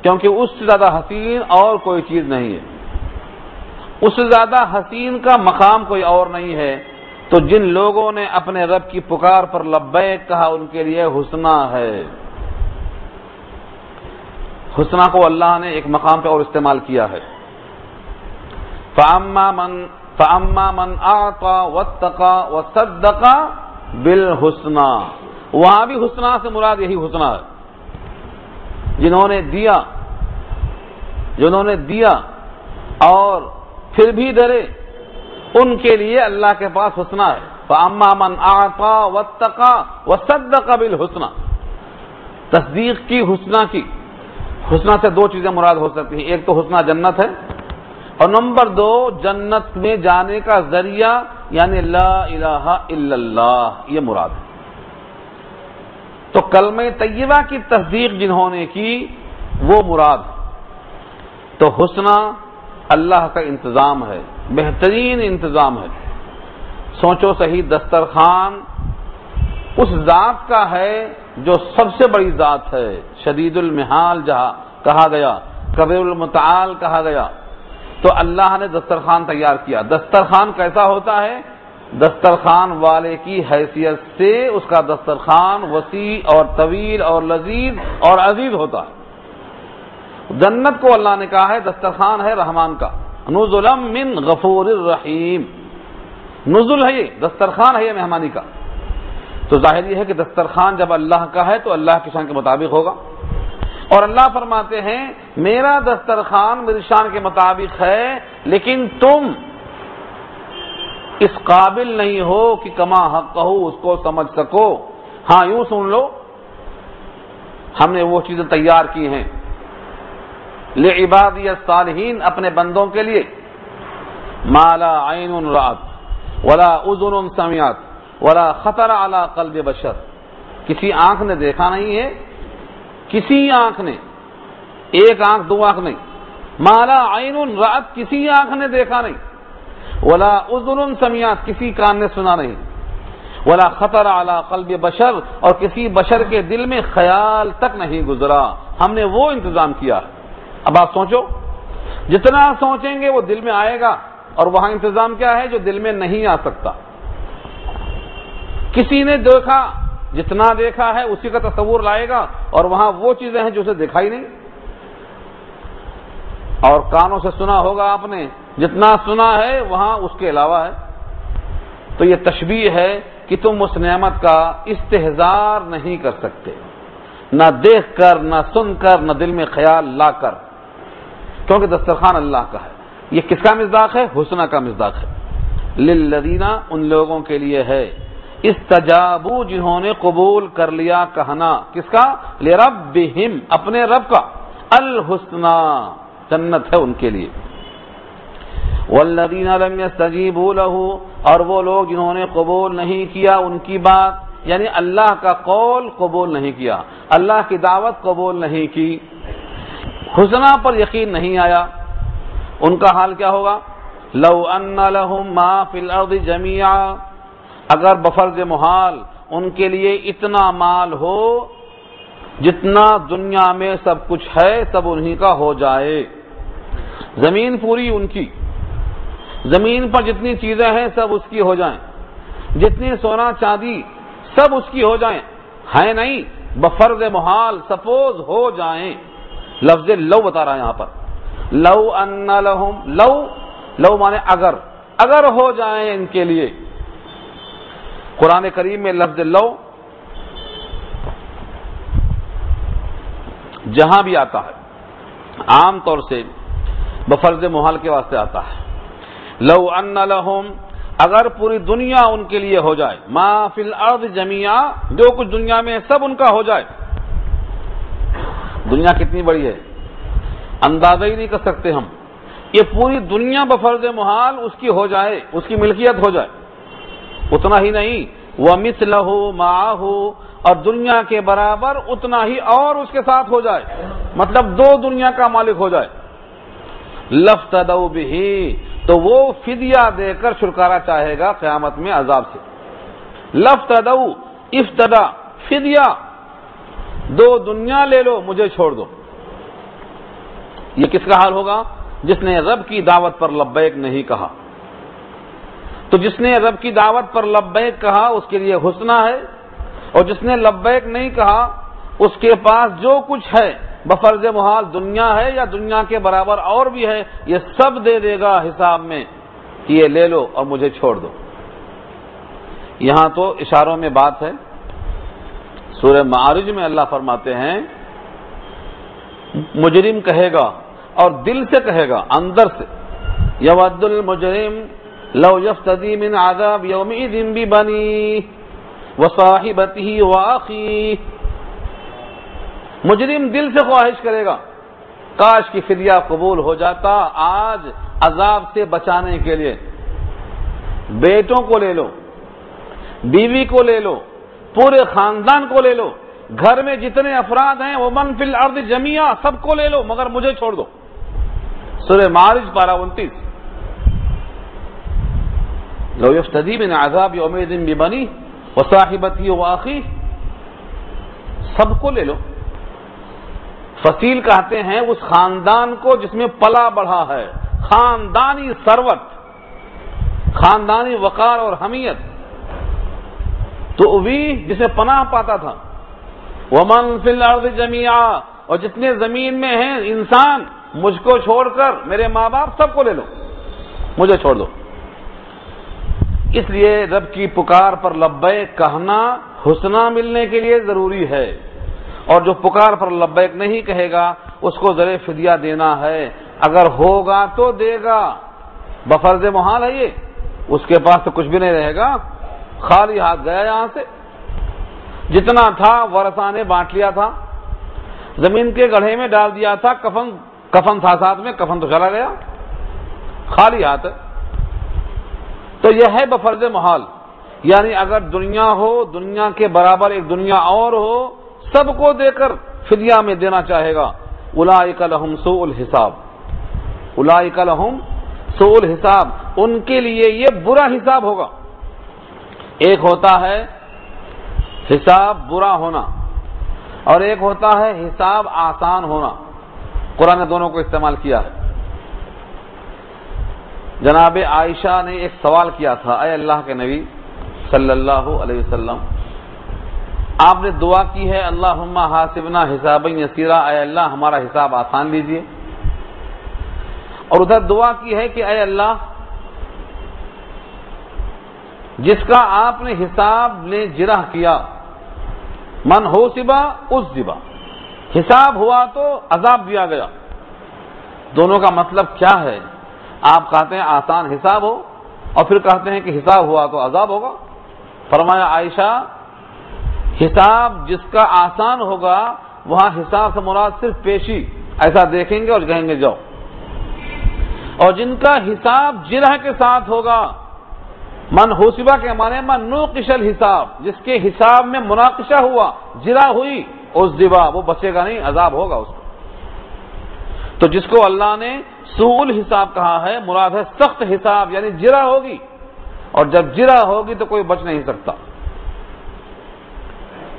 کیونکہ اس سے زیادہ حسین اور کوئی چیز نہیں ہے، اس سے زیادہ حسین کا مقام کوئی اور نہیں ہے۔ تو جن لوگوں نے اپنے رب کی پکار پر لبیک کہا ان کے لیے حسنہ ہے۔ حسنہ کو اللہ نے ایک مقام پہ اور استعمال کیا ہے، فَأَمَّا مَنْ أَعْطَى وَاتَّقَى وَصَدَّقَ بِالْحُسْنَى، وہاں بھی حسنہ سے مراد یہی حسنہ ہے، جنہوں نے دیا اور پھر بھی ڈرے، ان کے لیے اللہ کے پاس حسنہ ہے۔ فَأَمَّا مَنْ أَعْطَى وَاتَّقَى وَصَدَّقَ بِالْحُسْنَى، تصدیق کی، حسنہ کی۔ حسنہ سے دو چیزیں مراد ہو سکتی ہیں، ایک تو حسنہ جنت ہے، اور نمبر دو جنت میں جانے کا ذریعہ یعنی لا الہ الا اللہ، یہ مراد ہے۔ تو کلمہ طیبہ کی تصدیق جنہوں نے کی وہ مراد ہے۔ تو حسنہ اللہ کا انتظام ہے، بہترین انتظام ہے۔ سوچو صحیح، دسترخوان اس ذات کا ہے جو سب سے بڑی ذات ہے، شدید المحال جہاں کہا گیا، کبیر المتعال کہا گیا۔ تو اللہ نے دسترخوان تیار کیا۔ دسترخوان کیسا ہوتا ہے؟ دسترخوان والے کی حیثیت سے اس کا دسترخوان وسیع اور طویل اور لذیذ اور عزیز ہوتا ہے۔ جنت کو اللہ نے کہا ہے دسترخوان ہے رحمان کا، نزلا من غفور الرحیم، نزل ہے یہ، دسترخوان ہے یہ مہمانی کا۔ تو ظاہر یہ ہے کہ دسترخوان جب اللہ کا ہے تو اللہ کی شان کے مطابق ہوگا، اور اللہ فرماتے ہیں میرا دسترخوان میری شان کے مطابق ہے، لیکن تم اس قابل نہیں ہو کہ کما حق کہو اس کو سمجھ سکو۔ ہاں یوں سن لو، ہم نے وہ چیزیں تیار کی ہیں لعبادی الصالحین، اپنے بندوں کے لیے، ما لا عین رأت ولا اذن سمعت ولا خطر علی قلب بشر، کسی آنکھ نے دیکھا نہیں ہے، کسی آنکھ نے، ایک آنکھ دو آنکھ نہیں، ما لا عین رأت، کسی آنکھ نے دیکھا نہیں، ولا اذن سمعت، کسی کان نے سنا نہیں، ولا خطر علی قلب بشر، اور کسی بشر کے دل میں خیال تک نہیں گزرا، ہم نے وہ انتظام کیا ہے۔ اب آپ سوچو، جتنا سوچیں گے وہ دل میں آئے گا، اور وہاں انتظام کیا ہے جو دل میں نہیں آ سکتا۔ کسی نے دیکھا، جتنا دیکھا ہے اسی کا تصور لائے گا، اور وہاں وہ چیزیں ہیں جو اسے دکھائی نہیں، اور کانوں سے سنا ہوگا آپ نے، جتنا سنا ہے وہاں اس کے علاوہ ہے۔ تو یہ تشبیہ ہے کہ تم اس نعمت کا استحضار نہیں کر سکتے، نہ دیکھ کر، نہ سن کر، نہ دل میں خیال لا کر، کیونکہ دسترخوان اللہ کا ہے۔ یہ کس کا مصداق ہے؟ حسنہ کا مصداق ہے۔ للذین، ان لوگوں کے لیے ہے، استجابوا، جنہوں نے قبول کر لیا کہنا، کس کا؟ لربہم، اپنے رب کا، الحسنى، جنت ہے ان کے لیے۔ والذین لم یستجیبوا لہ، اور وہ لوگ جنہوں نے قبول نہیں کیا ان کی بات، یعنی اللہ کا قول قبول نہیں کیا، اللہ کی دعوت قبول نہیں کی، حسنہ پر یقین نہیں آیا، ان کا حال کیا ہوگا؟ لو ان لہم ما فی الارض جمیعا، اگر بفرض محال ان کے لیے اتنا مال ہو جتنا دنیا میں سب کچھ ہے سب انہی کا ہو جائے، زمین پوری ان کی، زمین پر جتنی چیزیں ہیں سب اس کی ہو جائیں، جتنی سونا چاندی سب اس کی ہو جائیں، ہے نہیں، بفرض محال سپوز ہو جائیں، لفظ لو بتا رہا ہے یہاں پر، لو ان لہم، لو مانے اگر، اگر ہو جائیں ان کے لیے۔ قرآن کریم میں لفظ لو جہاں بھی آتا ہے عام طور سے بفرض محال کے واسطے آتا ہے۔ لو ان لہم، اگر پوری دنیا ان کے لیے ہو جائے، ما فی الارض جمیعا، جو کچھ دنیا میں سب ان کا ہو جائے۔ دنیا کتنی بڑی ہے اندازہ ہی نہیں کر سکتے ہم، یہ پوری دنیا بفرض محال اس کی ہو جائے، اس کی ملکیت ہو جائے، اتنا ہی نہیں، وَمِثْلَهُ مَعَهُ، اور دنیا کے برابر اتنا ہی اور اس کے ساتھ ہو جائے، مطلب 2 دنیا کا مالک ہو جائے، لفتدوا بہ، تو وہ فدیہ دے کر چھٹکارا چاہے گا قیامت میں عذاب سے۔ لفتدوا، افتدا، فدیہ، 2 دنیا لے لو، مجھے چھوڑ دو۔ یہ کس کا حال ہوگا؟ جس نے رب کی دعوت پر لبیک نہیں کہا۔ تو جس نے رب کی دعوت پر لبیک کہا اس کے لیے حسنہ ہے، اور جس نے لبیک نہیں کہا اس کے پاس جو کچھ ہے بفرض محال دنیا ہے یا دنیا کے برابر اور بھی ہے، یہ سب دے دے گا حساب میں کہ یہ لے لو اور مجھے چھوڑ دو۔ یہاں تو اشاروں میں بات ہے۔ سورہ معارج میں اللہ فرماتے ہیں مجرم کہے گا، اور دل سے کہے گا، اندر سے، یود المجرم لو یفتدی من عذاب یومئذ ببنیہ وصاحبتہ واخیہ، مجرم دل سے خواہش کرے گا کاش کی فدیہ قبول ہو جاتا آج عذاب سے بچانے کے لیے، بیٹوں کو لے لو، بیوی کو لے لو، پورے خاندان کو لے لو، گھر میں جتنے افراد ہیں وہ من فی الارض جمیعا، سب کو لے لو مگر مجھے چھوڑ دو۔ سورہ معارج پارہ 29۔ لو یفتدی من عذاب یومئذ ببنیہ وصاحبتہ واخیہ، سب کو لے لو۔ فصیل کہتے ہیں اس خاندان کو جس میں پلا بڑھا ہے، خاندانی ثروت، خاندانی وقار اور حمیت، تو وہی جس میں پناہ پاتا تھا۔ ومن فی الارض جمیعا، اور جتنے زمین میں ہیں انسان، مجھ کو چھوڑ کر میرے ماں باپ سب کو لے لو، مجھے چھوڑ دو۔ اس لیے رب کی پکار پر لبیک کہنا حسنہ ملنے کے لیے ضروری ہے، اور جو پکار پر لبیک نہیں کہے گا اس کو ذرے فدیہ دینا ہے، اگر ہوگا تو دے گا، بفرض محال ہے یہ، اس کے پاس تو کچھ بھی نہیں رہے گا، خالی ہاتھ گیا یہاں سے، جتنا تھا ورثہ نے بانٹ لیا تھا، زمین کے گڑھے میں ڈال دیا تھا، کفن تھا ساتھ میں، کفن تو چلا گیا، خالی ہاتھ۔ تو یہ ہے بفرض محال، یعنی اگر دنیا ہو، دنیا کے برابر ایک دنیا اور ہو، سب کو دے کر فدیہ میں دینا چاہے گا۔ اولئک لہم سوء الحساب، اولئک لہم سوء الحساب، ان کے لیے یہ برا حساب ہوگا۔ ایک ہوتا ہے حساب برا ہونا، اور ایک ہوتا ہے حساب آسان ہونا، قرآن نے دونوں کو استعمال کیا ہے۔ جناب عائشہ نے ایک سوال کیا تھا، اے اللہ کے نبی صلی اللہ علیہ وسلم، آپ نے دعا کی ہے اللہم حاسبنا حسابا یسیرا، اے اللہ ہمارا حساب آسان لیجئے، اور ادھر دعا کی ہے کہ اے اللہ جس کا آپ نے حساب نے جرح کیا، من حوسبا عذبا، حساب ہوا تو عذاب دیا گیا، دونوں کا مطلب کیا ہے؟ آپ کہتے ہیں آسان حساب ہو، اور پھر کہتے ہیں کہ حساب ہوا تو عذاب ہوگا۔ فرمایا عائشہ حساب جس کا آسان ہوگا وہاں حساب سے مراد صرف پیشی، ایسا دیکھیں گے اور کہیں گے جاؤ، اور جن کا حساب جرح کے ساتھ ہوگا، من حوسبہ کے معنی من نوقش الحساب، جس کے حساب میں مناقشہ ہوا، جرح ہوئی، عذبا، وہ بچے گا نہیں، عذاب ہوگا اس کو۔ تو جس کو اللہ نے سوء الحساب کہا ہے مراد ہے سخت حساب، یعنی جرح ہوگی، اور جب جرح ہوگی تو کوئی بچ نہیں سکتا۔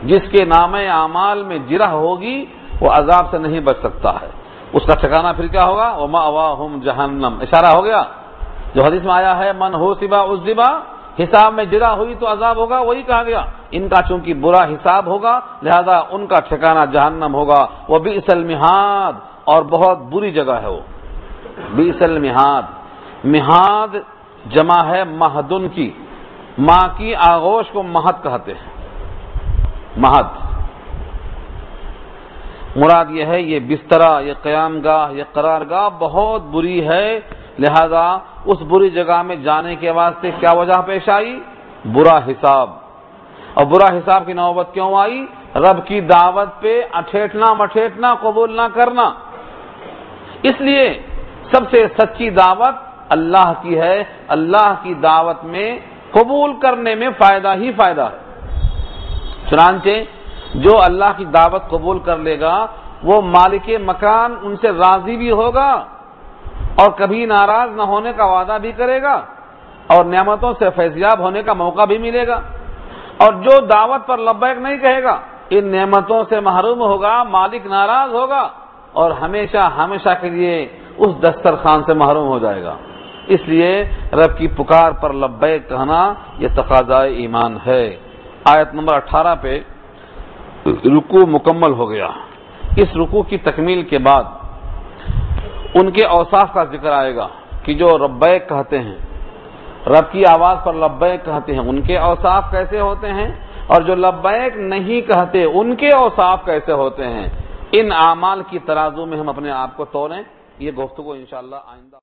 جس کے نام اعمال میں جرح ہوگی وہ عذاب سے نہیں بچ سکتا ہے، اس کا ٹھکانہ پھر کیا ہوگا؟ ومأواہم جہنم، اشارہ ہو گیا جو حدیث میں آیا ہے من حوسبا عذبا، حساب میں جرح ہوئی تو عذاب ہوگا، وہی کہا گیا ان کا چونکہ برا حساب ہوگا لہذا ان کا ٹھکانہ جہنم ہوگا۔ وبئس المہاد، اور بہت بری جگہ ہے وہ، بئس المہاد، مہاد جمع ہے مہدن کی، ماں کی آغوش کو مہد کہتے ہیں، مہد مراد یہ ہے یہ بسترا، یہ قیام گاہ، یہ قرار گاہ بہت بری ہے، لہذا اس بری جگہ میں جانے کے واسطے کیا وجہ پیش آئی؟ برا حساب۔ اور برا حساب کی نوبت کیوں آئی؟ رب کی دعوت پہ اٹھیٹنا مٹھیٹنا، قبول نہ کرنا۔ اس لیے سب سے سچی دعوت اللہ کی ہے، اللہ کی دعوت میں قبول کرنے میں فائدہ ہی فائدہ ہے۔ چنانچہ جو اللہ کی دعوت قبول کر لے گا وہ مالک مکان ان سے راضی بھی ہوگا اور کبھی ناراض نہ ہونے کا وعدہ بھی کرے گا اور نعمتوں سے فیضیاب ہونے کا موقع بھی ملے گا، اور جو دعوت پر لبیک نہیں کہے گا ان نعمتوں سے محروم ہوگا، مالک ناراض ہوگا اور ہمیشہ ہمیشہ کے لیے اس دسترخوان سے محروم ہو جائے گا۔ اس لیے رب کی پکار پر لبیک کہنا یہ تقاضۂ ایمان ہے۔ آیت نمبر 18 پہ رکوع مکمل ہو گیا۔ اس رکوع کی تکمیل کے بعد ان کے اوصاف کا ذکر آئے گا کہ جو لبیک کہتے ہیں، رب کی آواز پر لبیک کہتے ہیں، ان کے اوصاف کیسے ہوتے ہیں، اور جو لبیک نہیں کہتے ان کے اوصاف کیسے ہوتے ہیں۔ ان اعمال کی ترازو میں ہم اپنے آپ کو تولیں۔ یہ گفتگو انشاءاللہ آئندہ